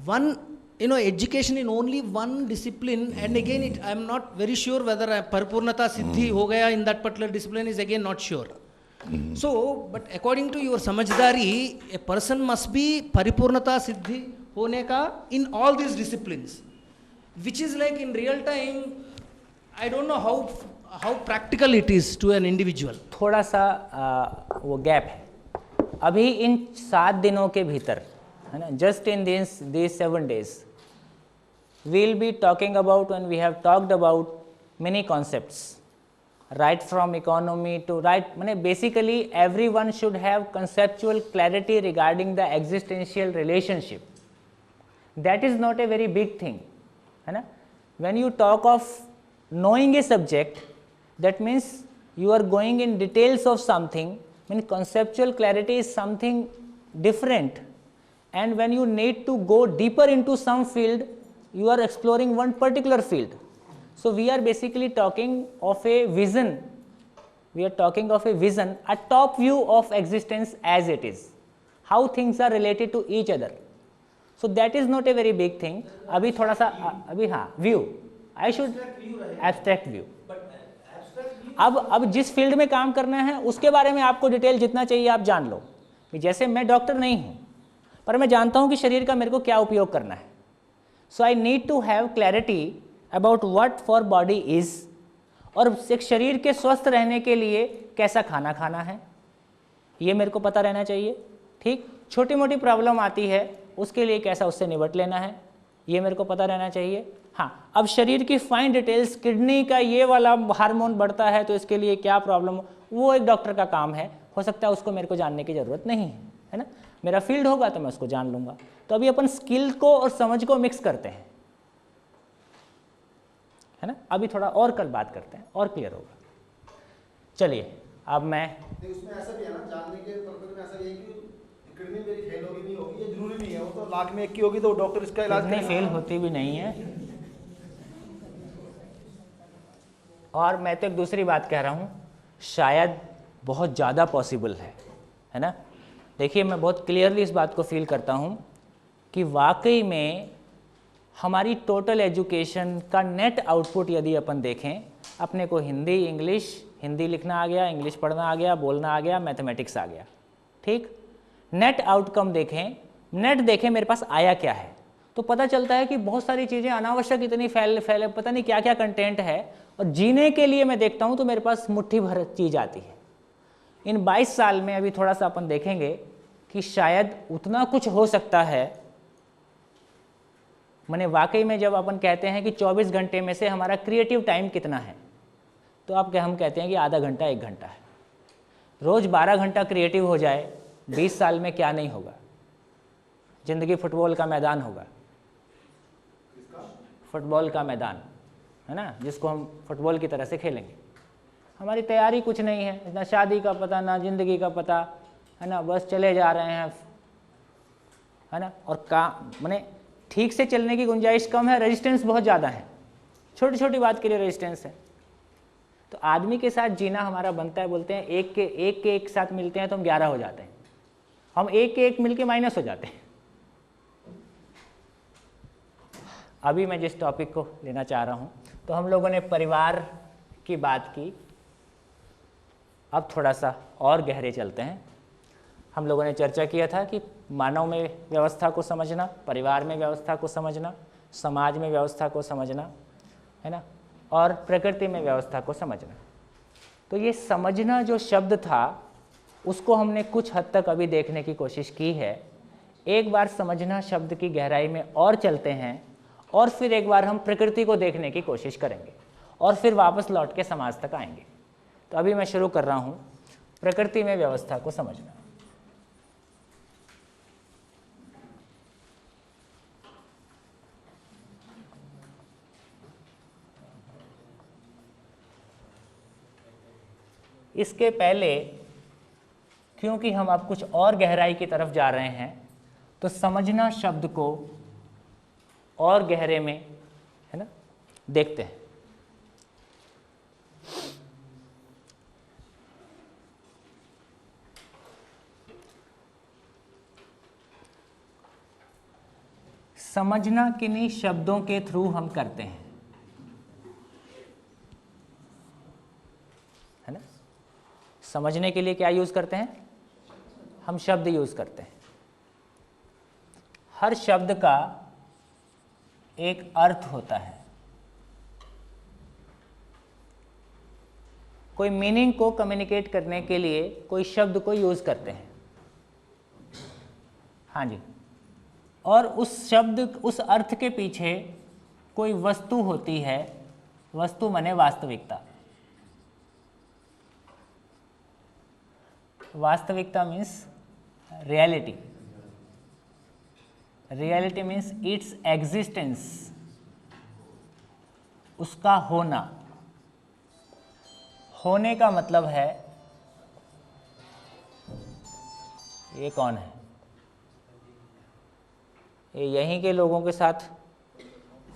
one, education in only one discipline. And again, I am not very sure whether Paripurnata Siddhi ho gaya in that particular discipline, is again not sure. So, but according to your samajhdari, a person must be Paripurnata Siddhi hone ka in all these disciplines, which is like in real time, I don't know how practical it is to an individual. थोड़ा सा वो gap है अभी इन 7 दिनों के भीतर, है ना? Just in these 7 days we'll be talking about, and we have talked about many concepts, right from economy to माने basically everyone should have conceptual clarity regarding the existential relationship. That is not a very big thing, है ना? When you talk of knowing a subject, that means you are going in details of something. I mean, conceptual clarity is something different, and when you need to go deeper into some field, you are exploring one particular field. So we are basically talking of a vision. We are talking of a vision, a top view of existence as it is, how things are related to each other. So that is not a very big thing. अभी थोड़ा सा अभी हाँ view, I should abstract view. अब जिस field में काम करना है उसके बारे में आपको डिटेल जितना चाहिए आप जान लो। जैसे मैं डॉक्टर नहीं हूँ, पर मैं जानता हूँ कि शरीर का मेरे को क्या उपयोग करना है. So I need to have clarity about what for body is और एक शरीर के स्वस्थ रहने के लिए कैसा खाना खाना है ये मेरे को पता रहना चाहिए। ठीक, छोटी मोटी प्रॉब्लम आती है उसके लिए कैसा उससे निपट लेना है ये मेरे को पता रहना चाहिए। हाँ, अब शरीर की फाइन डिटेल्स, किडनी का ये वाला हार्मोन बढ़ता है तो इसके लिए क्या प्रॉब्लम, वो एक डॉक्टर का काम है, हो सकता है उसको मेरे को जानने की ज़रूरत नहीं है ना। मेरा फील्ड होगा तो मैं उसको जान लूँगा। तो अभी अपन स्किल को और समझ को मिक्स करते हैं, है ना। अभी थोड़ा और कल बात करते हैं और क्लियर होगा। चलिए अब मैं उसमें ऐसा भी है ना, जानने के पर्पज में ऐसा भी है कि किडनी मेरी फेल होगी नहीं होगी ये जरूरी नहीं है, वो तो लाख में एक की होगी तो डॉक्टर इसका इलाज किडनी फेल होती भी नहीं है। और मैं तो एक दूसरी बात कह रहा हूँ, शायद बहुत ज़्यादा पॉसिबल है ना। देखिए मैं बहुत क्लियरली इस बात को फील करता हूँ कि वाकई में हमारी टोटल एजुकेशन का नेट आउटपुट यदि अपन देखें, अपने को हिंदी इंग्लिश, हिंदी लिखना आ गया, इंग्लिश पढ़ना आ गया, बोलना आ गया, मैथमेटिक्स आ गया, ठीक। नेट आउटकम देखें, नेट देखें मेरे पास आया क्या है, तो पता चलता है कि बहुत सारी चीज़ें अनावश्यक इतनी फैले पता नहीं क्या क्या कंटेंट है। और जीने के लिए मैं देखता हूँ तो मेरे पास मुट्ठी भर चीज़ आती है। इन 22 साल में अभी थोड़ा सा अपन देखेंगे कि शायद उतना कुछ हो सकता है। मैंने वाकई में जब अपन कहते हैं कि 24 घंटे में से हमारा क्रिएटिव टाइम कितना है, तो हम कहते हैं कि आधा घंटा 1 घंटा है। रोज़ 12 घंटा क्रिएटिव हो जाए, 20 साल में क्या नहीं होगा। ज़िंदगी फुटबॉल का मैदान होगा, फुटबॉल का मैदान है ना, जिसको हम फुटबॉल की तरह से खेलेंगे। हमारी तैयारी कुछ नहीं है, ना शादी का पता, ना ज़िंदगी का पता, है ना, बस चले जा रहे हैं, है ना। और माने ठीक से चलने की गुंजाइश कम है, रेजिस्टेंस बहुत ज़्यादा है, छोटी छोटी बात के लिए रेजिस्टेंस है। तो आदमी के साथ जीना हमारा बनता है, बोलते हैं एक के एक साथ मिलते हैं तो हम 11 हो जाते हैं, हम एक के एक मिल के माइनस हो जाते हैं। अभी मैं जिस टॉपिक को लेना चाह रहा हूँ, तो हम लोगों ने परिवार की बात की, अब थोड़ा सा और गहरे चलते हैं। हम लोगों ने चर्चा किया था कि मानव में व्यवस्था को समझना, परिवार में व्यवस्था को समझना, समाज में व्यवस्था को समझना, है ना, और प्रकृति में व्यवस्था को समझना। तो ये समझना जो शब्द था उसको हमने कुछ हद तक अभी देखने की कोशिश की है। एक बार समझना शब्द की गहराई में और चलते हैं, और फिर एक बार हम प्रकृति को देखने की कोशिश करेंगे, और फिर वापस लौट के समाज तक आएंगे। तो अभी मैं शुरू कर रहा हूँ प्रकृति में व्यवस्था को समझना। इसके पहले क्योंकि हम अब कुछ और गहराई की तरफ जा रहे हैं, तो समझना शब्द को और गहरे में, है ना, देखते हैं। समझना किन्हीं शब्दों के थ्रू हम करते हैं, है ना। समझने के लिए क्या यूज करते हैं, हम शब्द यूज करते हैं। हर शब्द का एक अर्थ होता है, कोई मीनिंग को कम्युनिकेट करने के लिए कोई शब्द को यूज करते हैं। हाँ जी, और उस शब्द, उस अर्थ के पीछे कोई वस्तु होती है। वस्तु माने वास्तविकता। वास्तविकता means reality. Reality means its existence, उसका होना। होने का मतलब है, ये कौन है, ये यहीं के लोगों के साथ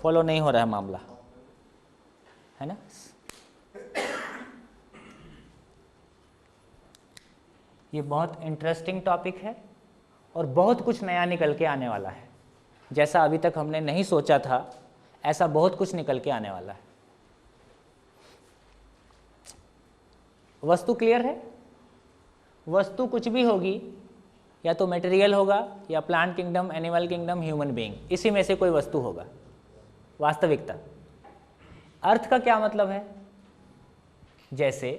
फॉलो नहीं हो रहा है मामला, है ना। ये बहुत इंटरेस्टिंग टॉपिक है और बहुत कुछ नया निकल के आने वाला है। जैसा अभी तक हमने नहीं सोचा था, ऐसा बहुत कुछ निकल के आने वाला है। वस्तु क्लियर है? वस्तु कुछ भी होगी, या तो मटेरियल होगा, या plant kingdom, animal kingdom, human being, इसी में से कोई वस्तु होगा। वास्तविकता। अर्थ का क्या मतलब है? जैसे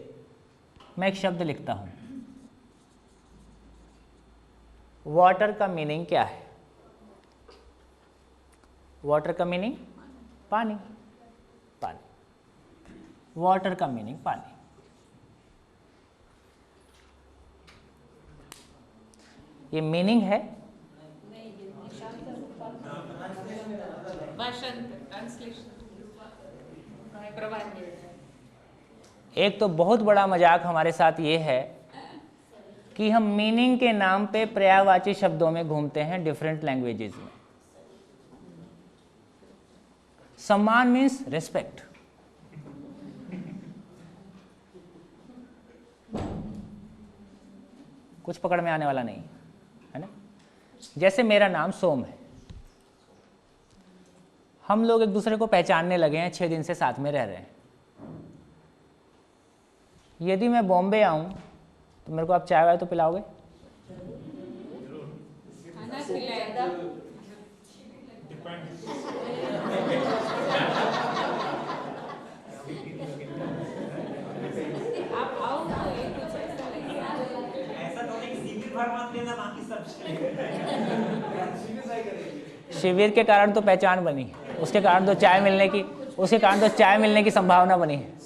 मैं एक शब्द लिखता हूँ, वाटर का मीनिंग क्या है? वाटर का मीनिंग पानी, पानी। वाटर का मीनिंग पानी। ये मीनिंग है। एक तो बहुत बड़ा मजाक हमारे साथ ये है कि हम मीनिंग के नाम पे पर्यायवाची शब्दों में घूमते हैं डिफरेंट लैंग्वेजेस में। सम्मान मीन्स रिस्पेक्ट, कुछ पकड़ में आने वाला नहीं है ना। जैसे मेरा नाम सोम है, हम लोग एक दूसरे को पहचानने लगे हैं, 6 दिन से साथ में रह रहे हैं। यदि मैं बॉम्बे आऊं तो मेरे को आप चाय वाय तो पिलाओगे? शिविर के कारण तो पहचान बनी, उसके कारण तो चाय मिलने की संभावना बनी है।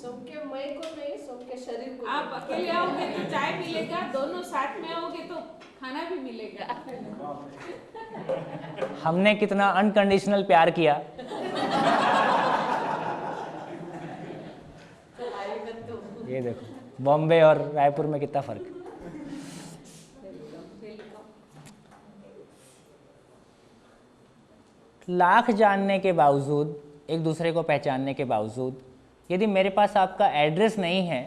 आप अकेले आओगे तो चाय मिलेगा, दोनों साथ में आओगे तो खाना भी मिलेगा। हमने कितना अनकंडीशनल प्यार किया। ये देखो बॉम्बे और रायपुर में कितना फर्क है। लाख जानने के बावजूद, एक दूसरे को पहचानने के बावजूद, यदि मेरे पास आपका एड्रेस नहीं है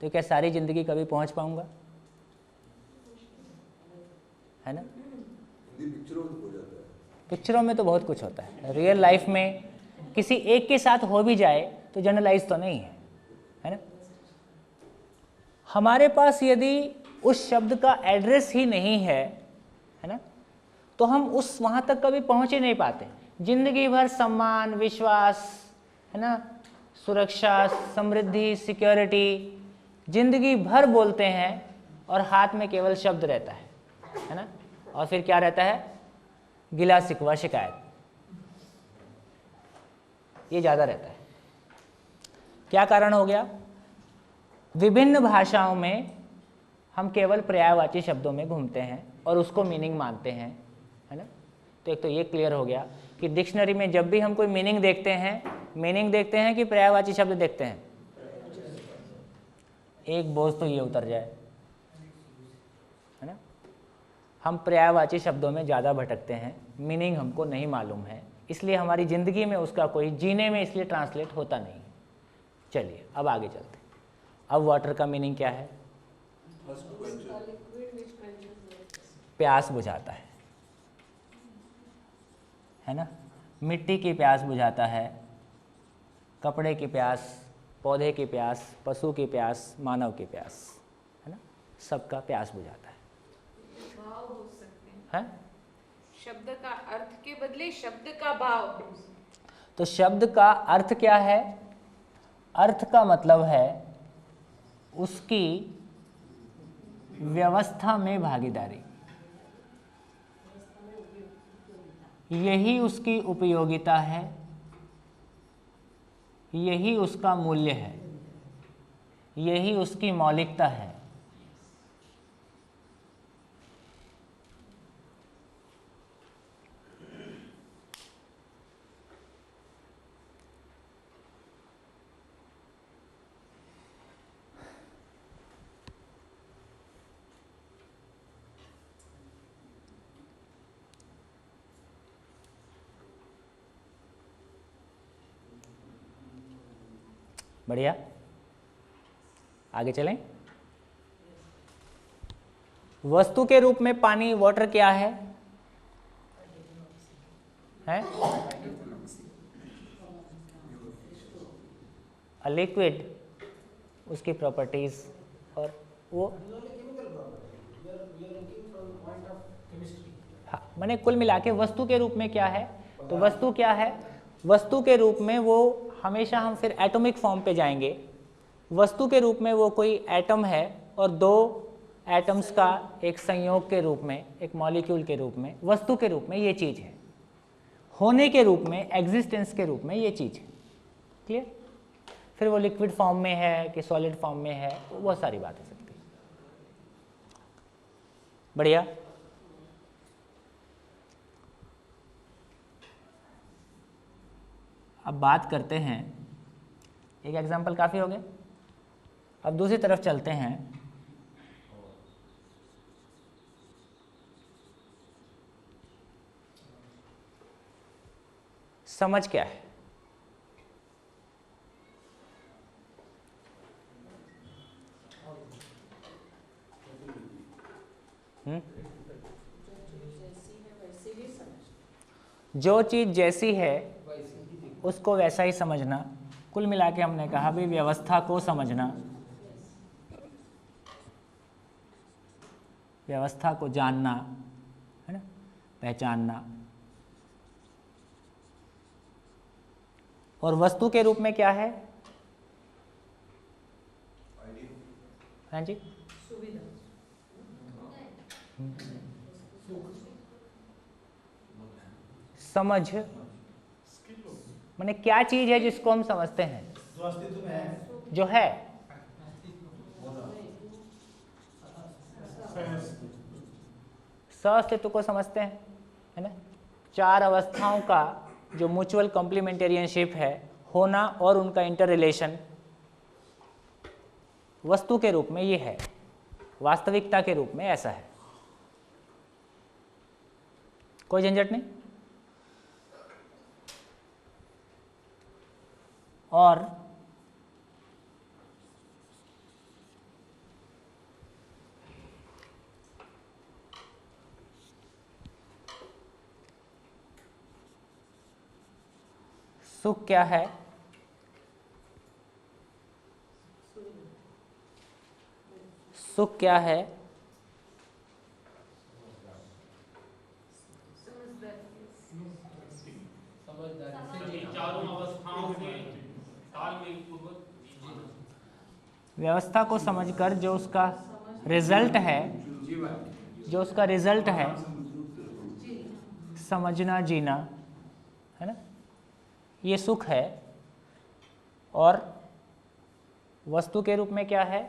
तो क्या सारी ज़िंदगी कभी पहुंच पाऊंगा? है ना। पिक्चरों में तो बहुत कुछ होता है, रियल लाइफ में किसी एक के साथ हो भी जाए तो जनरलाइज तो नहीं है ना। हमारे पास यदि उस शब्द का एड्रेस ही नहीं है ना, तो हम उस वहाँ तक कभी पहुँच ही नहीं पाते। जिंदगी भर सम्मान, विश्वास, है ना, सुरक्षा, समृद्धि, सिक्योरिटी, जिंदगी भर बोलते हैं और हाथ में केवल शब्द रहता है ना। और फिर क्या रहता है? गिला शिकवा, शिकायत, ये ज़्यादा रहता है। क्या कारण हो गया? विभिन्न भाषाओं में हम केवल पर्यायवाची शब्दों में घूमते हैं और उसको मीनिंग मानते हैं, है ना। तो एक तो ये क्लियर हो गया कि डिक्शनरी में जब भी हम कोई मीनिंग देखते हैं कि पर्यायवाची शब्द देखते हैं। एक बोझ तो ये उतर जाए, है ना। हम पर्यायवाची शब्दों में ज़्यादा भटकते हैं, मीनिंग हमको नहीं मालूम है, इसलिए हमारी ज़िंदगी में उसका कोई जीने में इसलिए ट्रांसलेट होता नहीं। चलिए अब आगे चलते हैं। अब वाटर का मीनिंग क्या है? प्यास बुझाता है ना। मिट्टी की प्यास बुझाता है, कपड़े की प्यास, पौधे की प्यास, पशु की प्यास, मानव की प्यास, है ना। सबका प्यास बुझाता है। भाव हो सकते हैं, है? शब्द का अर्थ के बदले शब्द का भाव। तो शब्द का अर्थ क्या है? अर्थ का मतलब है उसकी व्यवस्था में भागीदारी, यही उसकी उपयोगिता है, यही उसका मूल्य है, यही उसकी मौलिकता है। बढ़िया, आगे चलें। वस्तु के रूप में पानी, वाटर क्या है? अ लिक्विड, उसकी प्रॉपर्टीज और वो, हाँ, मैंने कुल मिला के वस्तु के रूप में क्या है। तो वस्तु क्या है? वस्तु के रूप में वो हमेशा, हम फिर एटॉमिक फॉर्म पे जाएंगे वस्तु के रूप में वो कोई एटम है और दो एटम्स का एक संयोग के रूप में, एक मॉलिक्यूल के रूप में, वस्तु के रूप में ये चीज़ है। होने के रूप में, एग्जिस्टेंस के रूप में ये चीज़ है। क्लियर? फिर वो लिक्विड फॉर्म में है कि सॉलिड फॉर्म में है, वो बहुत सारी बात हो सकती है। बढ़िया। अब बात करते हैं, एक एग्जांपल काफ़ी हो गया, अब दूसरी तरफ चलते हैं। समझ क्या है? जो चीज़ जैसी है उसको वैसा ही समझना। कुल मिला के हमने कहा भी व्यवस्था को समझना, व्यवस्था को जानना, है ना, पहचानना। और वस्तु के रूप में क्या है? हाँ जी, समझ, माने क्या चीज है जिसको हम समझते हैं, जो अस्तित्व में है, जो है। सअस्तित्व को समझते हैं, है ना। चार अवस्थाओं का जो म्यूचुअल कॉम्प्लीमेंटेरियनशिप है, होना और उनका इंटर रिलेशन वस्तु के रूप में ये है, वास्तविकता के रूप में ऐसा है। कोई झंझट नहीं। और सुख क्या है? सुख क्या है? व्यवस्था को समझकर जो उसका रिजल्ट है, जो उसका रिजल्ट है, समझना, जीना, है ना, ये सुख है। और वस्तु के रूप में क्या है?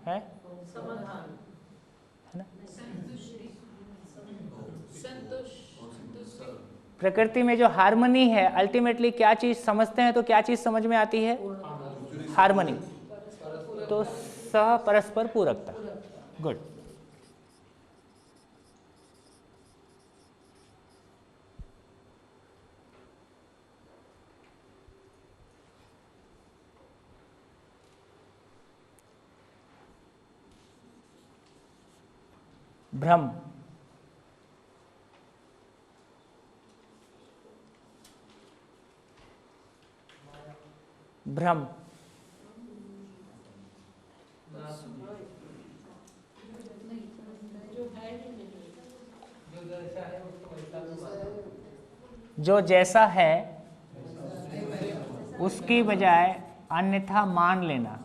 है ना। प्रकृति में जो हार्मनी है, अल्टीमेटली क्या चीज समझते हैं तो क्या चीज समझ में आती है? हार्मनी। तो सह परस्पर पूरकता। गुड। भ्रम, भ्रम, जो जैसा है उसकी बजाय अन्यथा मान लेना।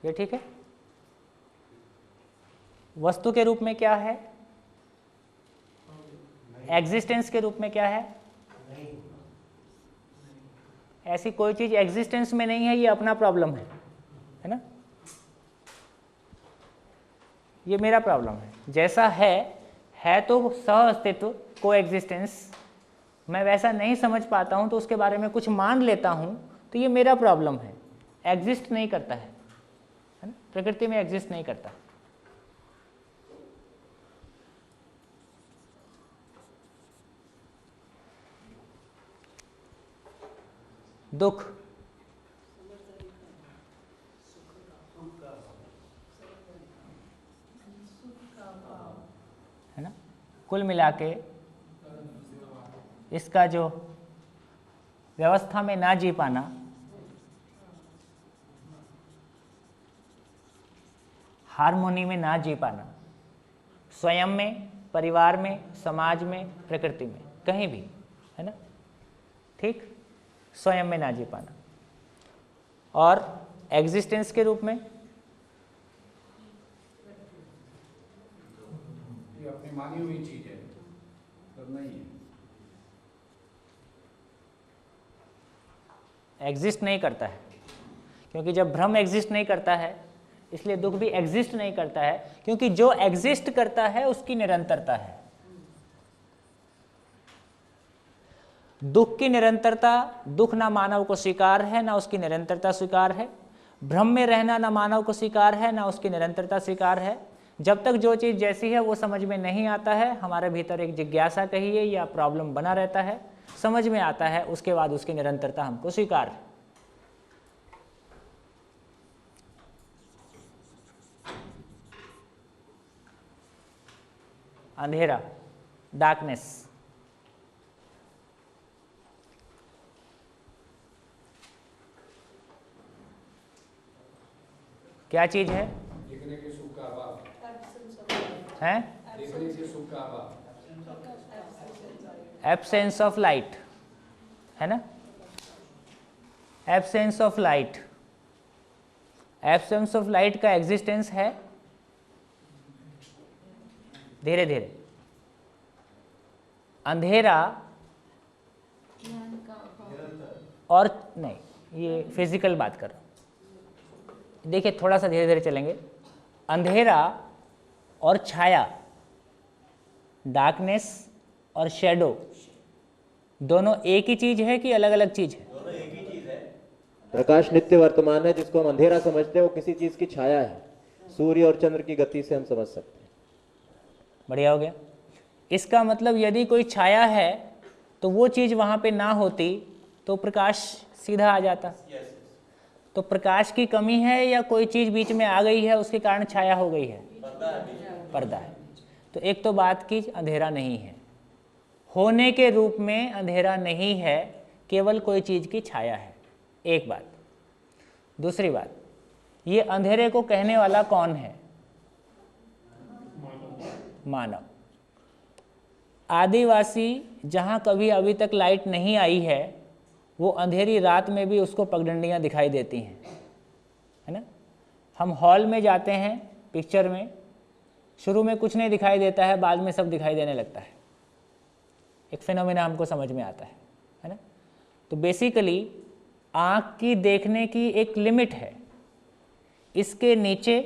ये ठीक है। वस्तु के रूप में क्या है? एग्जिस्टेंस के रूप में क्या है? ऐसी कोई चीज एग्जिस्टेंस में नहीं है, ये अपना प्रॉब्लम है ना। ये मेरा प्रॉब्लम है। जैसा है तो सह अस्तित्व, को एग्जिस्टेंस, मैं वैसा नहीं समझ पाता हूं तो उसके बारे में कुछ मान लेता हूं, तो ये मेरा प्रॉब्लम है। एग्जिस्ट नहीं करता है ना, प्रकृति में एग्जिस्ट नहीं करता। दुख, है ना। कुल मिला के इसका जो व्यवस्था में ना जी पाना, हार्मोनी में ना जी पाना, स्वयं में, परिवार में, समाज में, प्रकृति में, कहीं भी, है ना? ठीक, स्वयं में ना जी पाना। और एग्जिस्टेंस के रूप में ये अपनी मानी हुई चीज है, तो नहीं है। एग्जिस्ट नहीं करता है, क्योंकि जब भ्रम एग्जिस्ट नहीं करता है इसलिए दुख भी एग्जिस्ट नहीं करता है, क्योंकि जो एग्जिस्ट करता है उसकी निरंतरता है। दुख की निरंतरता, दुख ना मानव को स्वीकार है ना उसकी निरंतरता स्वीकार है। भ्रम में रहना ना मानव को स्वीकार है ना उसकी निरंतरता स्वीकार है। जब तक जो चीज़ जैसी है वो समझ में नहीं आता है, हमारे भीतर एक जिज्ञासा कहिए या प्रॉब्लम बना रहता है, समझ में आता है उसके बाद उसकी निरंतरता हमको स्वीकार है। अंधेरा, डार्कनेस, क्या चीज है? देखने के सुख का अभाव है देखने के सुख का अभाव, एब्सेंस ऑफ लाइट, है ना? Absence of light, absence of light का एग्जिस्टेंस है धीरे धीरे। अंधेरा और नहीं, ये फिजिकल बात कर रहा हूं। देखिए थोड़ा सा धीरे धीरे चलेंगे। अंधेरा और छाया, डार्कनेस और शैडो, दोनों एक ही चीज है कि अलग अलग चीज है? दोनों एक ही चीज है। प्रकाश नित्य वर्तमान है, जिसको हम अंधेरा समझते हैं वो किसी चीज की छाया है। सूर्य और चंद्र की गति से हम समझ सकते हैं। बढ़िया हो गया। इसका मतलब यदि कोई छाया है तो वो चीज वहां पे ना होती तो प्रकाश सीधा आ जाता। तो प्रकाश की कमी है या कोई चीज बीच में आ गई है उसके कारण छाया हो गई है? पर्दा है। तो एक तो बात की अंधेरा नहीं है, होने के रूप में अंधेरा नहीं है, केवल कोई चीज की छाया है, एक बात। दूसरी बात, ये अंधेरे को कहने वाला कौन है? मानव। आदिवासी जहाँ कभी अभी तक लाइट नहीं आई है वो अंधेरी रात में भी उसको पगडंडियाँ दिखाई देती हैं, है ना? हम हॉल में जाते हैं, पिक्चर में शुरू में कुछ नहीं दिखाई देता है, बाद में सब दिखाई देने लगता है। एक फिनोमेना हमको समझ में आता है ना? तो बेसिकली आँख की देखने की एक लिमिट है, इसके नीचे,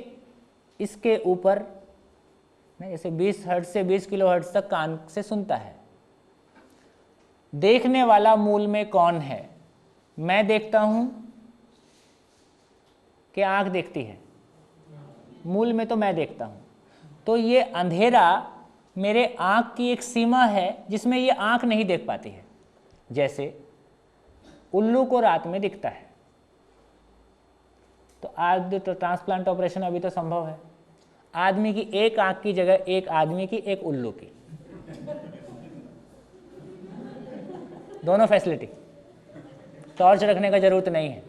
इसके ऊपर, जैसे 20 हर्ट्ज से 20 किलो हर्ट्ज तक कान से सुनता है। देखने वाला मूल में कौन है? मैं देखता हूं कि आंख देखती है? मूल में तो मैं देखता हूं। तो ये अंधेरा मेरे आंख की एक सीमा है जिसमें ये आंख नहीं देख पाती है। जैसे उल्लू को रात में दिखता है, तो आज तो ट्रांसप्लांट ऑपरेशन अभी तो संभव है। आदमी की एक आंख की जगह एक आदमी की, एक उल्लू की, दोनों फैसिलिटी। टॉर्च रखने का जरूरत नहीं है।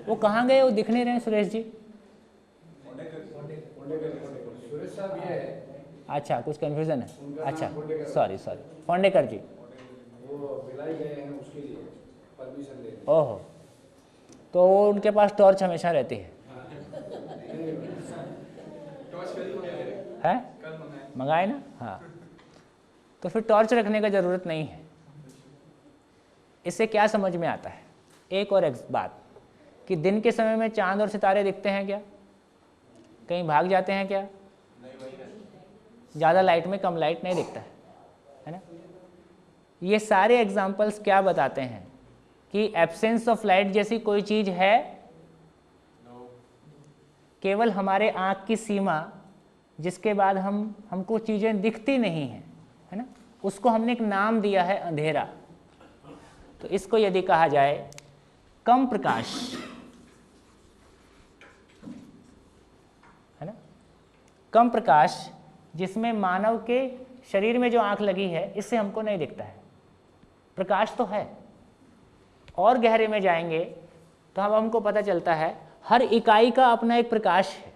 वो कहाँ गए? वो दिख नहीं रहे हैं सुरेश जी। सुरेश साहब ये है, अच्छा, कुछ कंफ्यूजन है। अच्छा, सॉरी फोंडेकर जी। वो भिलाई गए हैं उसके लिए परमिशन ले। ओहो, तो उनके पास टॉर्च हमेशा रहती है। मंगाए ना? हाँ, तो फिर टॉर्च रखने का जरूरत नहीं है। इससे क्या समझ में आता है? एक और बात कि दिन के समय में चांद और सितारे दिखते हैं क्या? कहीं भाग जाते हैं क्या? ज़्यादा लाइट में कम लाइट नहीं दिखता है ना? ये सारे एग्जाम्पल्स क्या बताते हैं कि एब्सेंस ऑफ लाइट जैसी कोई चीज़ है? केवल हमारे आँख की सीमा, जिसके बाद हमको चीज़ें दिखती नहीं हैं, है ना? उसको हमने एक नाम दिया है अंधेरा। तो इसको यदि कहा जाए कम प्रकाश, है ना? कम प्रकाश जिसमें मानव के शरीर में जो आंख लगी है इससे हमको नहीं दिखता है, प्रकाश तो है। और गहरे में जाएंगे तो हमको पता चलता है हर इकाई का अपना एक प्रकाश है।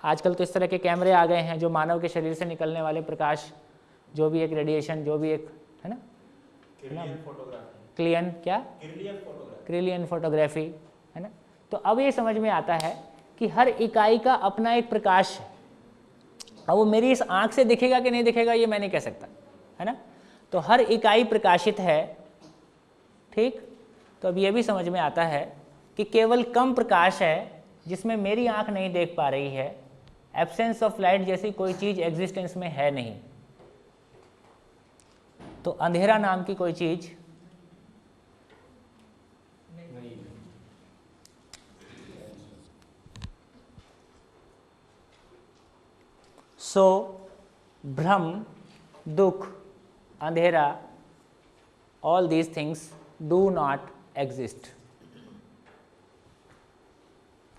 आजकल तो इस तरह के कैमरे आ गए हैं जो मानव के शरीर से निकलने वाले प्रकाश, जो भी एक रेडिएशन, जो भी एक है ना, क्रिलियन फोटोग्राफी है ना। तो अब ये समझ में आता है कि हर इकाई का अपना एक प्रकाश है। अब वो मेरी इस आँख से दिखेगा कि नहीं दिखेगा ये मैं नहीं कह सकता, है ना। तो हर इकाई प्रकाशित है, ठीक। तो अब ये भी समझ में आता है कि केवल कम प्रकाश है जिसमें मेरी आँख नहीं देख पा रही है। एब्सेंस ऑफ लाइट जैसी कोई चीज़ एग्जिस्टेंस में है नहीं। तो अंधेरा नाम की कोई चीज़ सो भ्रम, दुख, अंधेरा, all these things do not exist.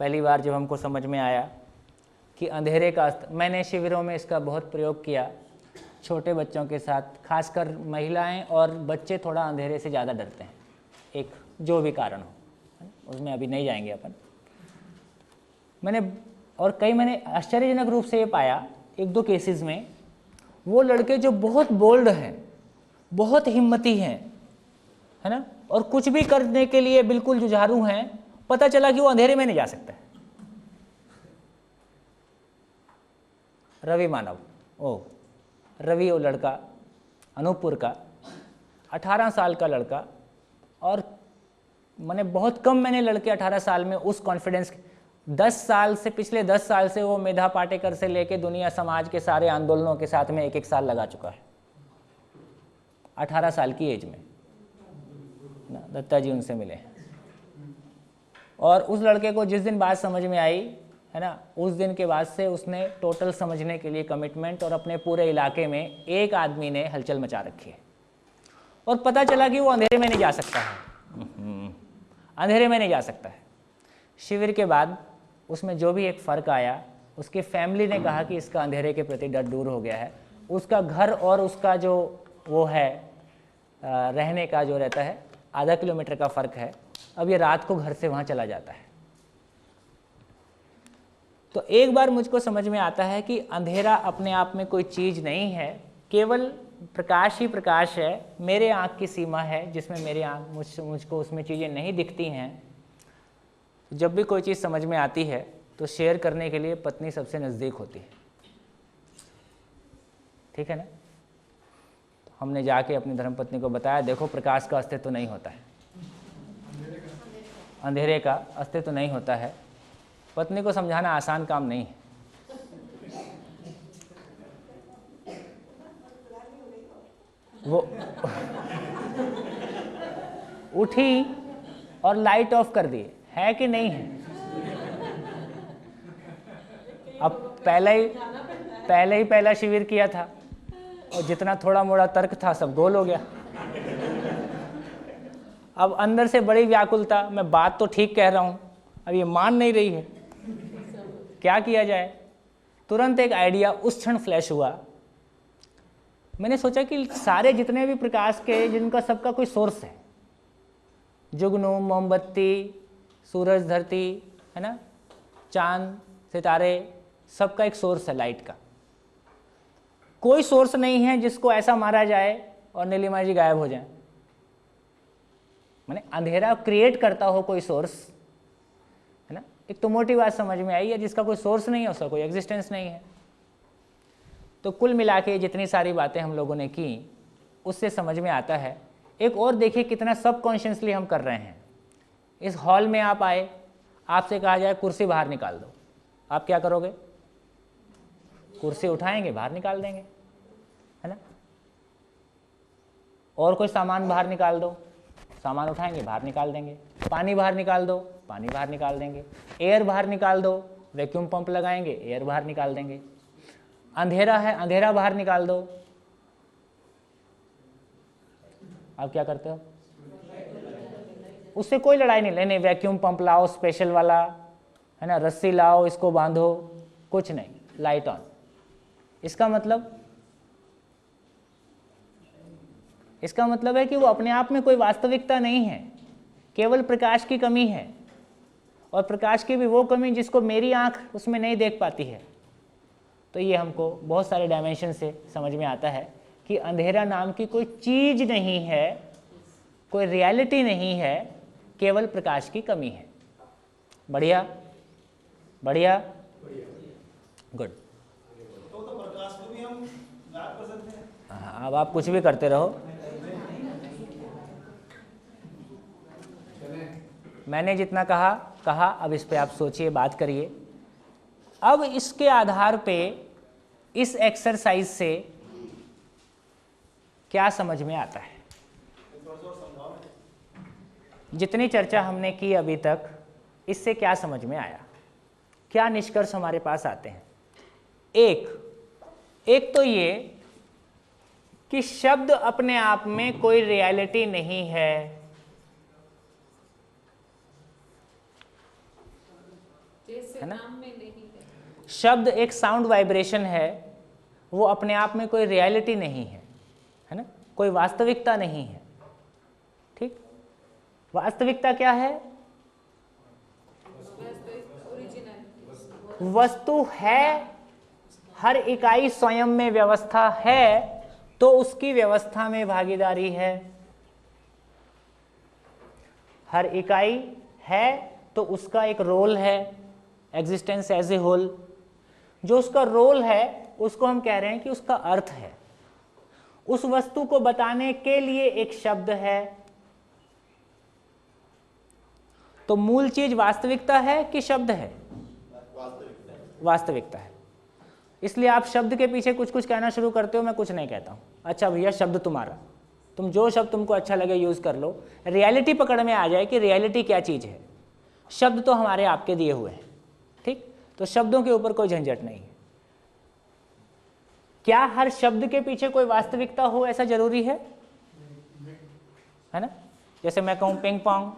पहली बार जब हमको समझ में आया कि अंधेरे का मैंने शिविरों में इसका बहुत प्रयोग किया छोटे बच्चों के साथ, खासकर महिलाएं और बच्चे थोड़ा अंधेरे से ज़्यादा डरते हैं, एक जो भी कारण हो, उसमें अभी नहीं जाएंगे अपन। मैंने आश्चर्यजनक रूप से ये पाया एक दो केसेस में, वो लड़के जो बहुत बोल्ड हैं, बहुत हिम्मती हैं, है ना, और कुछ भी करने के लिए बिल्कुल जुझारू हैं, पता चला कि वो अंधेरे में नहीं जा सकता है। रवि मानव, रवि वो लड़का अनूपपुर का 18 साल का लड़का, और बहुत कम मैंने लड़के 18 साल में उस कॉन्फिडेंस, 10 साल से, पिछले 10 साल से वो मेधा पाटेकर से लेके दुनिया समाज के सारे आंदोलनों के साथ में एक साल लगा चुका है 18 साल की एज में ना। दत्ता जी उनसे मिले, और उस लड़के को जिस दिन बात समझ में आई है ना, उस दिन के बाद से उसने टोटल समझने के लिए कमिटमेंट, और अपने पूरे इलाके में एक आदमी ने हलचल मचा रखी है, और पता चला कि वो अंधेरे में नहीं जा सकता है, अंधेरे में नहीं जा सकता है। शिविर के बाद उसमें जो भी एक फ़र्क आया, उसकी फैमिली ने कहा कि इसका अंधेरे के प्रति डर दूर हो गया है। उसका घर और उसका जो वो है रहने का जो रहता है, आधा किलोमीटर का फ़र्क है। अब ये रात को घर से वहाँ चला जाता है। तो एक बार मुझको समझ में आता है कि अंधेरा अपने आप में कोई चीज़ नहीं है, केवल प्रकाश ही प्रकाश है। मेरे आँख की सीमा है जिसमें मेरी आँख मुझको उसमें चीज़ें नहीं दिखती हैं। जब भी कोई चीज़ समझ में आती है तो शेयर करने के लिए पत्नी सबसे नज़दीक होती है, ठीक है ना। तो हमने जाके अपनी धर्मपत्नी को बताया, देखो प्रकाश का अस्तित्व नहीं होता है, अंधेरे का अस्तित्व नहीं होता है। पत्नी को समझाना आसान काम नहीं है। वो उठी और लाइट ऑफ कर दी, है कि नहीं है। अब पहला शिविर किया था, और जितना थोड़ा मोड़ा तर्क था सब गोल हो गया। अब अंदर से बड़ी व्याकुलता, मैं बात तो ठीक कह रहा हूँ, अब ये मान नहीं रही है, क्या किया जाए। तुरंत एक आइडिया उस क्षण फ्लैश हुआ। मैंने सोचा कि सारे जितने भी प्रकाश के, जिनका सबका कोई सोर्स है, जुगनू, मोमबत्ती, सूरज, धरती, है ना, चांद, सितारे, सबका एक सोर्स है लाइट का। कोई सोर्स नहीं है जिसको ऐसा मारा जाए और नीलिमा जी गायब हो जाए। माने अंधेरा क्रिएट करता हो कोई सोर्स, है ना। एक तो मोटी बात समझ में आई है, जिसका कोई सोर्स नहीं है उसका कोई एग्जिस्टेंस नहीं है। तो कुल मिला के जितनी सारी बातें हम लोगों ने की, उससे समझ में आता है। एक और देखिए कितना सबकॉन्शियसली हम कर रहे हैं। इस हॉल में आप आए, आपसे कहा जाए कुर्सी बाहर निकाल दो, आप क्या करोगे? कुर्सी उठाएंगे, बाहर निकाल देंगे, है ना। और कोई सामान बाहर निकाल दो, सामान उठाएंगे, बाहर निकाल देंगे। पानी बाहर निकाल दो, पानी बाहर निकाल देंगे। एयर बाहर निकाल दो, वैक्यूम पंप लगाएंगे, एयर बाहर निकाल देंगे। अंधेरा है, अंधेरा बाहर निकाल दो, आप क्या करते हो? उससे कोई लड़ाई नहीं लेनी, वैक्यूम पंप लाओ स्पेशल वाला, है ना, रस्सी लाओ, इसको बांधो, कुछ नहीं, लाइट ऑन। इसका मतलब है कि वो अपने आप में कोई वास्तविकता नहीं है, केवल प्रकाश की कमी है। और प्रकाश की भी वो कमी जिसको मेरी आंख उसमें नहीं देख पाती है। तो ये हमको बहुत सारे डायमेंशन से समझ में आता है कि अंधेरा नाम की कोई चीज़ नहीं है, कोई रियलिटी नहीं है, केवल प्रकाश की कमी है। बढ़िया बढ़िया, गुड। तो प्रकाश को भी हम गायब कर सकते हैं। हाँ, अब आप कुछ भी करते रहो। मैंने जितना कहा, अब इस पे आप सोचिए, बात करिए। अब इसके आधार पे इस एक्सरसाइज से क्या समझ में आता है? जितनी चर्चा हमने की अभी तक, इससे क्या समझ में आया, क्या निष्कर्ष हमारे पास आते हैं? एक तो ये कि शब्द अपने आप में कोई रियलिटी नहीं है। है ना? शब्द एक साउंड वाइब्रेशन है, वो अपने आप में कोई रियलिटी नहीं है, है ना? कोई वास्तविकता नहीं है। ठीक, वास्तविकता क्या है? वस्तु है, हर इकाई स्वयं में व्यवस्था है, तो उसकी व्यवस्था में भागीदारी है। हर इकाई है तो उसका एक रोल है, एग्जिस्टेंस एज ए होल। जो उसका रोल है उसको हम कह रहे हैं कि उसका अर्थ है। उस वस्तु को बताने के लिए एक शब्द है। तो मूल चीज वास्तविकता है कि शब्द है? वास्तविकता है। इसलिए आप शब्द के पीछे कुछ कुछ कहना शुरू करते हो, मैं कुछ नहीं कहता हूं। अच्छा भैया, शब्द तुम्हारा, तुम जो शब्द तुमको अच्छा लगे यूज कर लो। रियलिटी पकड़ में आ जाए कि रियलिटी क्या चीज है। शब्द तो हमारे आपके दिए हुए हैं, ठीक? तो शब्दों के ऊपर कोई झंझट नहीं है। क्या हर शब्द के पीछे कोई वास्तविकता हो ऐसा जरूरी है ना? जैसे मैं कहूं पिंग पोंग,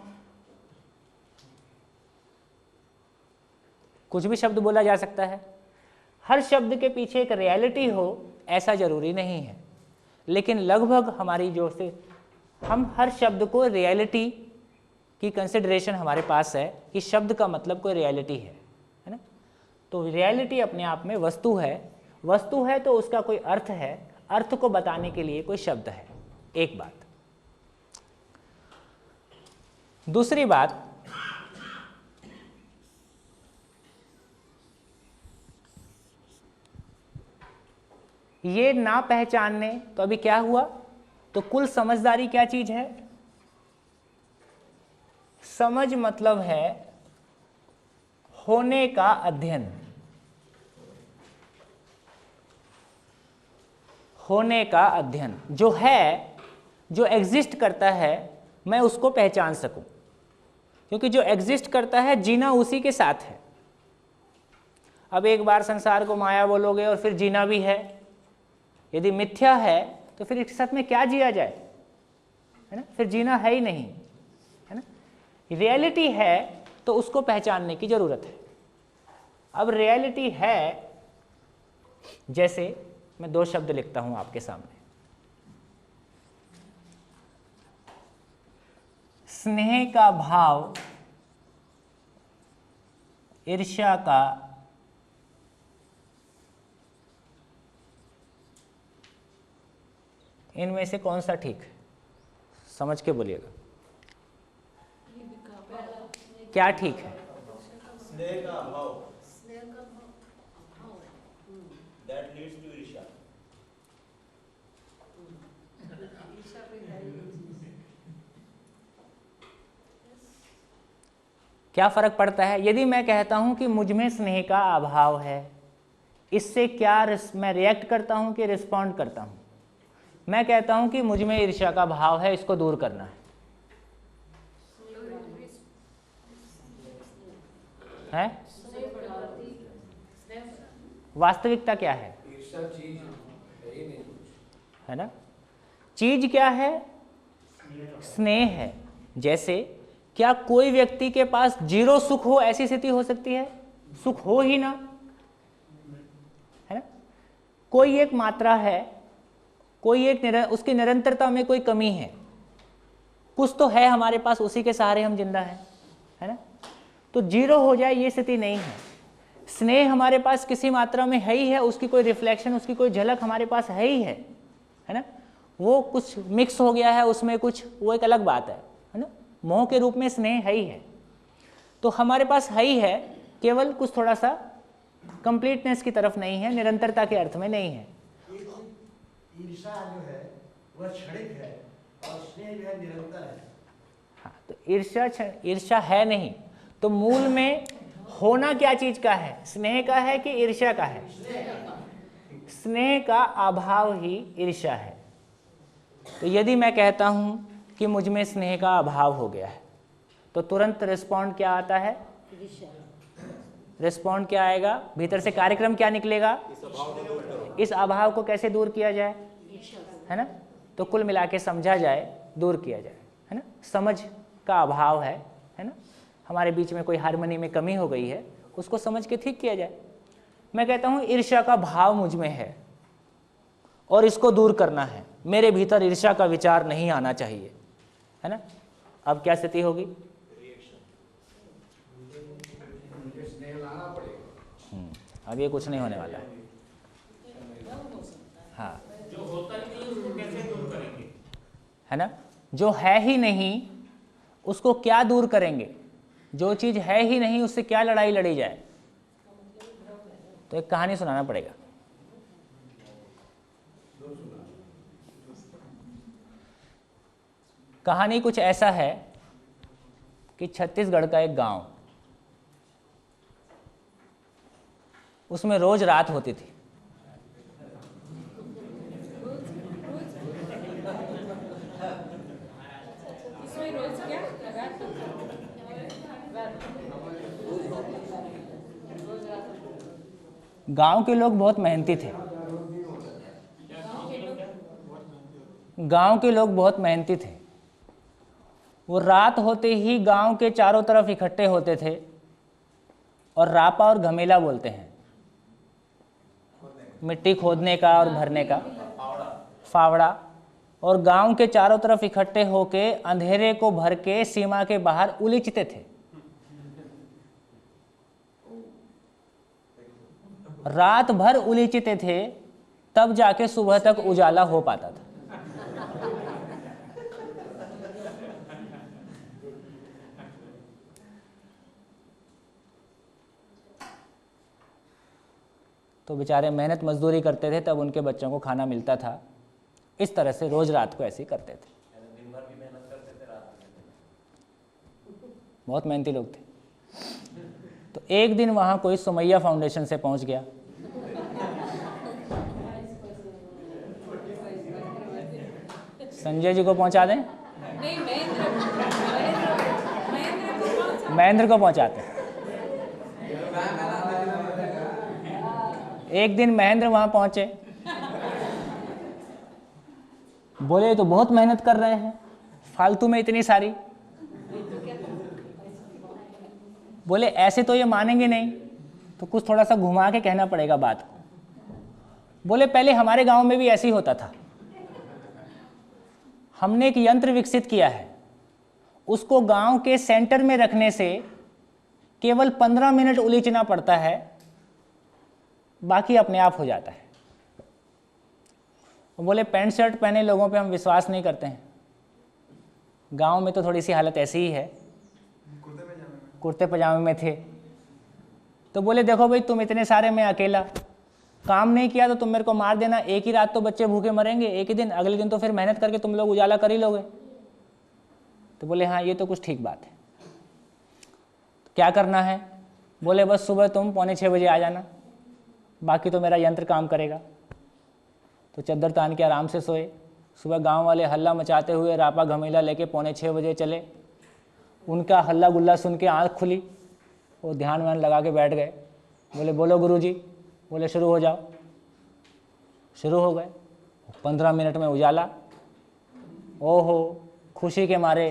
कुछ भी शब्द बोला जा सकता है। हर शब्द के पीछे एक रियलिटी हो ऐसा जरूरी नहीं है, लेकिन लगभग हमारी जो से हम हर शब्द को रियलिटी की कंसिडरेशन हमारे पास है कि शब्द का मतलब कोई रियलिटी है ना? तो रियलिटी अपने आप में वस्तु है। वस्तु है तो उसका कोई अर्थ है, अर्थ को बताने के लिए कोई शब्द है। एक बात। दूसरी बात, ये ना पहचानने, तो अभी क्या हुआ? तो कुल समझदारी क्या चीज है? समझ मतलब है होने का अध्ययन, होने का अध्ययन। जो है, जो एग्जिस्ट करता है, मैं उसको पहचान सकूं, क्योंकि जो एग्जिस्ट करता है जीना उसी के साथ है। अब एक बार संसार को माया बोलोगे और फिर जीना भी है। यदि मिथ्या है तो फिर इसके साथ में क्या जिया जाए, है ना? फिर जीना है ही नहीं, है ना? रियलिटी है तो उसको पहचानने की जरूरत है। अब रियलिटी है, जैसे मैं दो शब्द लिखता हूं आपके सामने, स्नेह का भाव, ईर्ष्या का इनमें से कौन सा ठीक है? समझ के बोलिएगा, क्या ठीक है? स्नेह का अभाव, that leads to ईर्ष्या। क्या फर्क पड़ता है? यदि मैं कहता हूं कि मुझ में स्नेह का अभाव है, इससे क्या मैं रिएक्ट करता हूं कि रिस्पॉन्ड करता हूं? मैं कहता हूं कि मुझ में ईर्ष्या का भाव है, इसको दूर करना है? वास्तविकता क्या है? है ना? चीज क्या है? स्नेह है। जैसे क्या कोई व्यक्ति के पास जीरो सुख हो, ऐसी स्थिति हो सकती है? सुख हो ही ना, है ना? कोई एक मात्रा है, कोई एक उसकी निरंतरता में कोई कमी है, कुछ तो है हमारे पास, उसी के सहारे हम जिंदा हैं, है ना? तो जीरो हो जाए ये स्थिति नहीं है। स्नेह हमारे पास किसी मात्रा में है ही है, उसकी कोई रिफ्लेक्शन, उसकी कोई झलक हमारे पास है ही है ना। वो कुछ मिक्स हो गया है उसमें कुछ, वो एक अलग बात है ना। मोह के रूप में स्नेह है ही है, तो हमारे पास है ही है, केवल कुछ थोड़ा सा कंप्लीटनेस की तरफ नहीं है, निरंतरता के अर्थ में नहीं है। ईर्ष्या जो है वह क्षणिक है और स्नेह जो है निरंतर है। हाँ, तो ईर्ष्या है नहीं, तो मूल में होना क्या चीज का है, स्नेह का है कि ईर्ष्या का है? स्नेह का अभाव ही ईर्ष्या है। तो यदि मैं कहता हूं कि मुझ में स्नेह का अभाव हो गया है, तो तुरंत रिस्पॉन्ड क्या आता है? रिस्पॉन्ड क्या आएगा? भीतर से कार्यक्रम क्या निकलेगा? इस अभाव को कैसे दूर किया जाए, है ना। तो कुल मिला के समझा जाए, दूर किया जाए, है ना। समझ का अभाव है ना, हमारे बीच में कोई हार्मनी में कमी हो गई है, उसको समझ के ठीक किया जाए। मैं कहता हूँ ईर्ष्या का भाव मुझ में है और इसको दूर करना है, मेरे भीतर ईर्ष्या का विचार नहीं आना चाहिए, है ना। अब क्या स्थिति होगी? अब ये कुछ नहीं होने वाला है। हाँ, जो होता ही नहीं उसको कैसे दूर करेंगे, है ना। जो है ही नहीं उसको क्या दूर करेंगे? जो चीज है ही नहीं उससे क्या लड़ाई लड़ी जाए? तो एक कहानी सुनाना पड़ेगा। कहानी कुछ ऐसा है कि छत्तीसगढ़ का एक गांव, उसमें रोज रात होती थी। गांव के लोग बहुत मेहनती थे, गांव के लोग बहुत मेहनती थे। वो रात होते ही गांव के चारों तरफ इकट्ठे होते थे और रापा और घमेला बोलते हैं, मिट्टी खोदने का और भरने का, फावड़ा, और गांव के चारों तरफ इकट्ठे होके अंधेरे को भर के सीमा के बाहर उलीचते थे। रात भर उलीचते थे, तब जाके सुबह तक उजाला हो पाता था। तो बेचारे मेहनत मजदूरी करते थे, तब उनके बच्चों को खाना मिलता था। इस तरह से रोज रात को ऐसे ही करते थे। बहुत मेहनती लोग थे। तो एक दिन वहाँ कोई सुमैया फाउंडेशन से पहुँच गया। संजय जी को पहुँचा दें? नहीं, महेंद्र को पहुँचाते हैं। एक दिन महेंद्र वहाँ पहुँचे, बोले तो बहुत मेहनत कर रहे हैं, फालतू में इतनी सारी। बोले ऐसे तो ये मानेंगे नहीं, तो कुछ थोड़ा सा घुमा के कहना पड़ेगा बात को। बोले पहले हमारे गांव में भी ऐसे ही होता था, हमने एक यंत्र विकसित किया है, उसको गांव के सेंटर में रखने से केवल 15 मिनट उलीचना पड़ता है, बाकी अपने आप हो जाता है। बोले पैंट शर्ट पहने लोगों पे हम विश्वास नहीं करते हैं, गांव में तो थोड़ी सी हालत ऐसी ही है, कुर्ते पजामे में थे। तो बोले देखो भाई, तुम इतने सारे में अकेला, काम नहीं किया तो तुम मेरे को मार देना, एक ही रात तो बच्चे भूखे मरेंगे, एक ही दिन, अगले दिन तो फिर मेहनत करके तुम लोग उजाला कर ही लोगे। तो बोले हाँ, ये तो कुछ ठीक बात है। तो क्या करना है? बोले बस सुबह तुम 5:45 बजे आ जाना, बाकी तो मेरा यंत्र काम करेगा। तो चद्दर तान के आराम से सोए। सुबह गांव वाले हल्ला मचाते हुए रापा घमेला लेके 5:45 बजे चले। उनका हल्ला गुल्ला सुन के आँख खुली, वो ध्यान व्यान लगा के बैठ गए। बोले बोलो गुरुजी। बोले शुरू हो जाओ। शुरू हो गए। 15 मिनट में उजाला। ओहो, खुशी के मारे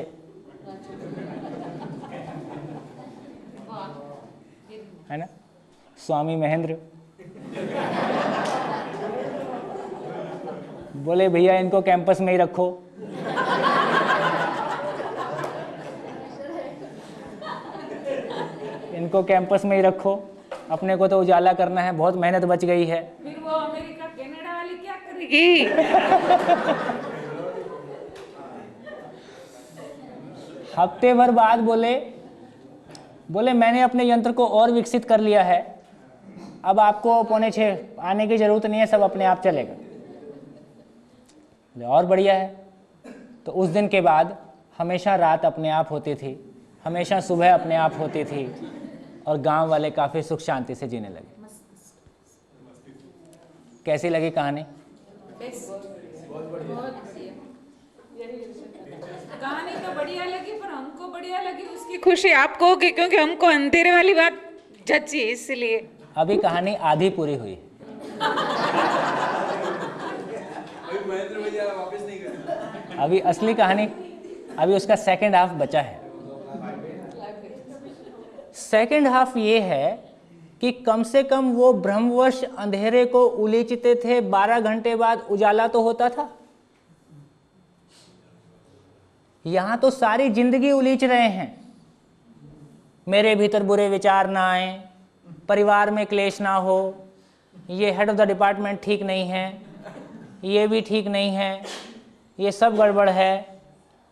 है ना, स्वामी महेंद्र बोले भैया इनको कैंपस में ही रखो। इनको कैंपस में ही रखो। अपने को तो उजाला करना है, बहुत मेहनत बच गई है। फिर वो अमेरिका कनाडा वाली क्या करेगी? हफ्ते भर बाद बोले मैंने अपने यंत्र को और विकसित कर लिया है, अब आपको 5:45 आने की जरूरत नहीं है, सब अपने आप चलेगा। और बढ़िया है। तो उस दिन के बाद हमेशा रात अपने आप होती थी, हमेशा सुबह अपने आप होती थी, और गांव वाले काफ़ी सुख शांति से जीने लगे। कैसी लगी कहानी? कहानी तो बढ़िया लगी, पर हमको बढ़िया लगी उसकी खुशी आपको होगी, क्योंकि हमको अंधेरे वाली बात जची, इसलिए। अभी कहानी आधी पूरी हुई। अभी असली कहानी, अभी उसका सेकंड हाफ बचा है। सेकंड हाफ ये है कि कम से कम वो भ्रमवश अंधेरे को उलीचते थे, 12 घंटे बाद उजाला तो होता था। यहां तो सारी जिंदगी उलीच रहे हैं, मेरे भीतर बुरे विचार ना आए, परिवार में क्लेश ना हो, ये हेड ऑफ द डिपार्टमेंट ठीक नहीं है, ये भी ठीक नहीं है, ये सब गड़बड़ है,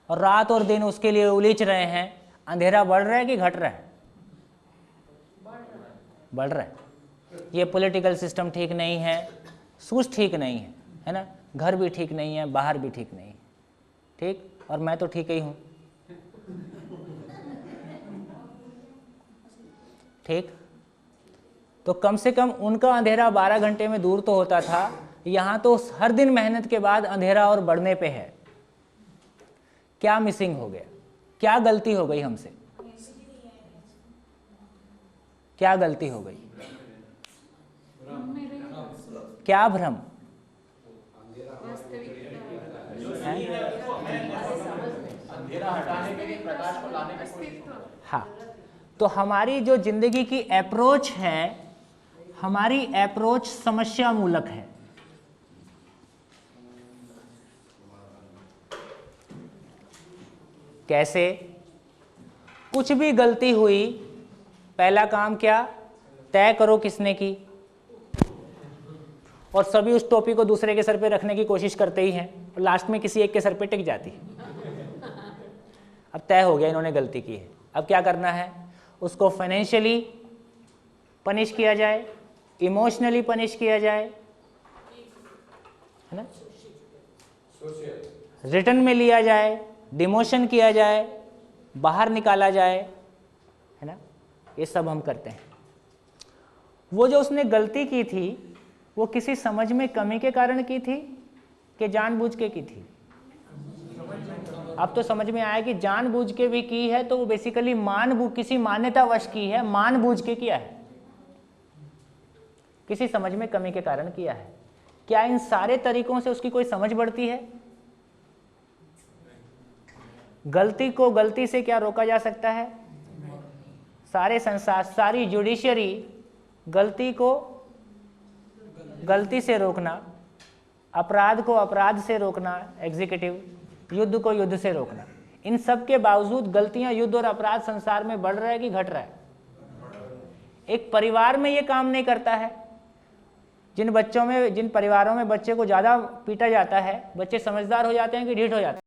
और रात और दिन उसके लिए उलीच रहे हैं। अंधेरा बढ़ रहा है कि घट रहा है? बढ़ रहा है। ये पॉलिटिकल सिस्टम ठीक नहीं है, सोच ठीक नहीं है ना, घर भी ठीक नहीं है, बाहर भी ठीक नहीं है, ठीक, और मैं तो ठीक ही हूँ, ठीक। तो कम से कम उनका अंधेरा 12 घंटे में दूर तो होता था, यहाँ तो हर दिन मेहनत के बाद अंधेरा और बढ़ने पे है। क्या मिसिंग हो गया? क्या गलती हो गई हमसे? क्या गलती हो गई? क्या भ्रम? हाँ, तो हमारी जो जिंदगी की अप्रोच है, हमारी अप्रोच समस्या मूलक है। कैसे? कुछ भी गलती हुई, पहला काम क्या? तय करो किसने की, और सभी उस टोपी को दूसरे के सर पे रखने की कोशिश करते ही हैं, और लास्ट में किसी एक के सर पे टिक जाती है। अब तय हो गया इन्होंने गलती की है, अब क्या करना है? उसको फाइनेंशियली पनिश किया जाए, इमोशनली पनिश किया जाए, है ना, रिटर्न में लिया जाए, डिमोशन किया जाए, बाहर निकाला जाए, है ना, ये सब हम करते हैं। वो जो उसने गलती की थी, वो किसी समझ में कमी के कारण की थी कि जानबूझ के की थी? अब तो समझ में आया कि जानबूझ के भी की है, तो वो बेसिकली किसी मान्यतावश की है, मानबूझ के किया है, किसी समझ में कमी के कारण किया है। क्या इन सारे तरीकों से उसकी कोई समझ बढ़ती है? गलती को गलती से क्या रोका जा सकता है? सारे संसार, सारी जुडिशरी गलती को गलती से रोकना, अपराध को अपराध से रोकना, एग्जीक्यूटिव युद्ध को युद्ध से रोकना, इन सब के बावजूद गलतियां, युद्ध और अपराध संसार में बढ़ रहा है कि घट रहा है? एक परिवार में ये काम नहीं करता है। जिन परिवारों में बच्चे को ज़्यादा पीटा जाता है, बच्चे समझदार हो जाते हैं कि ढीठ हो जाते हैं?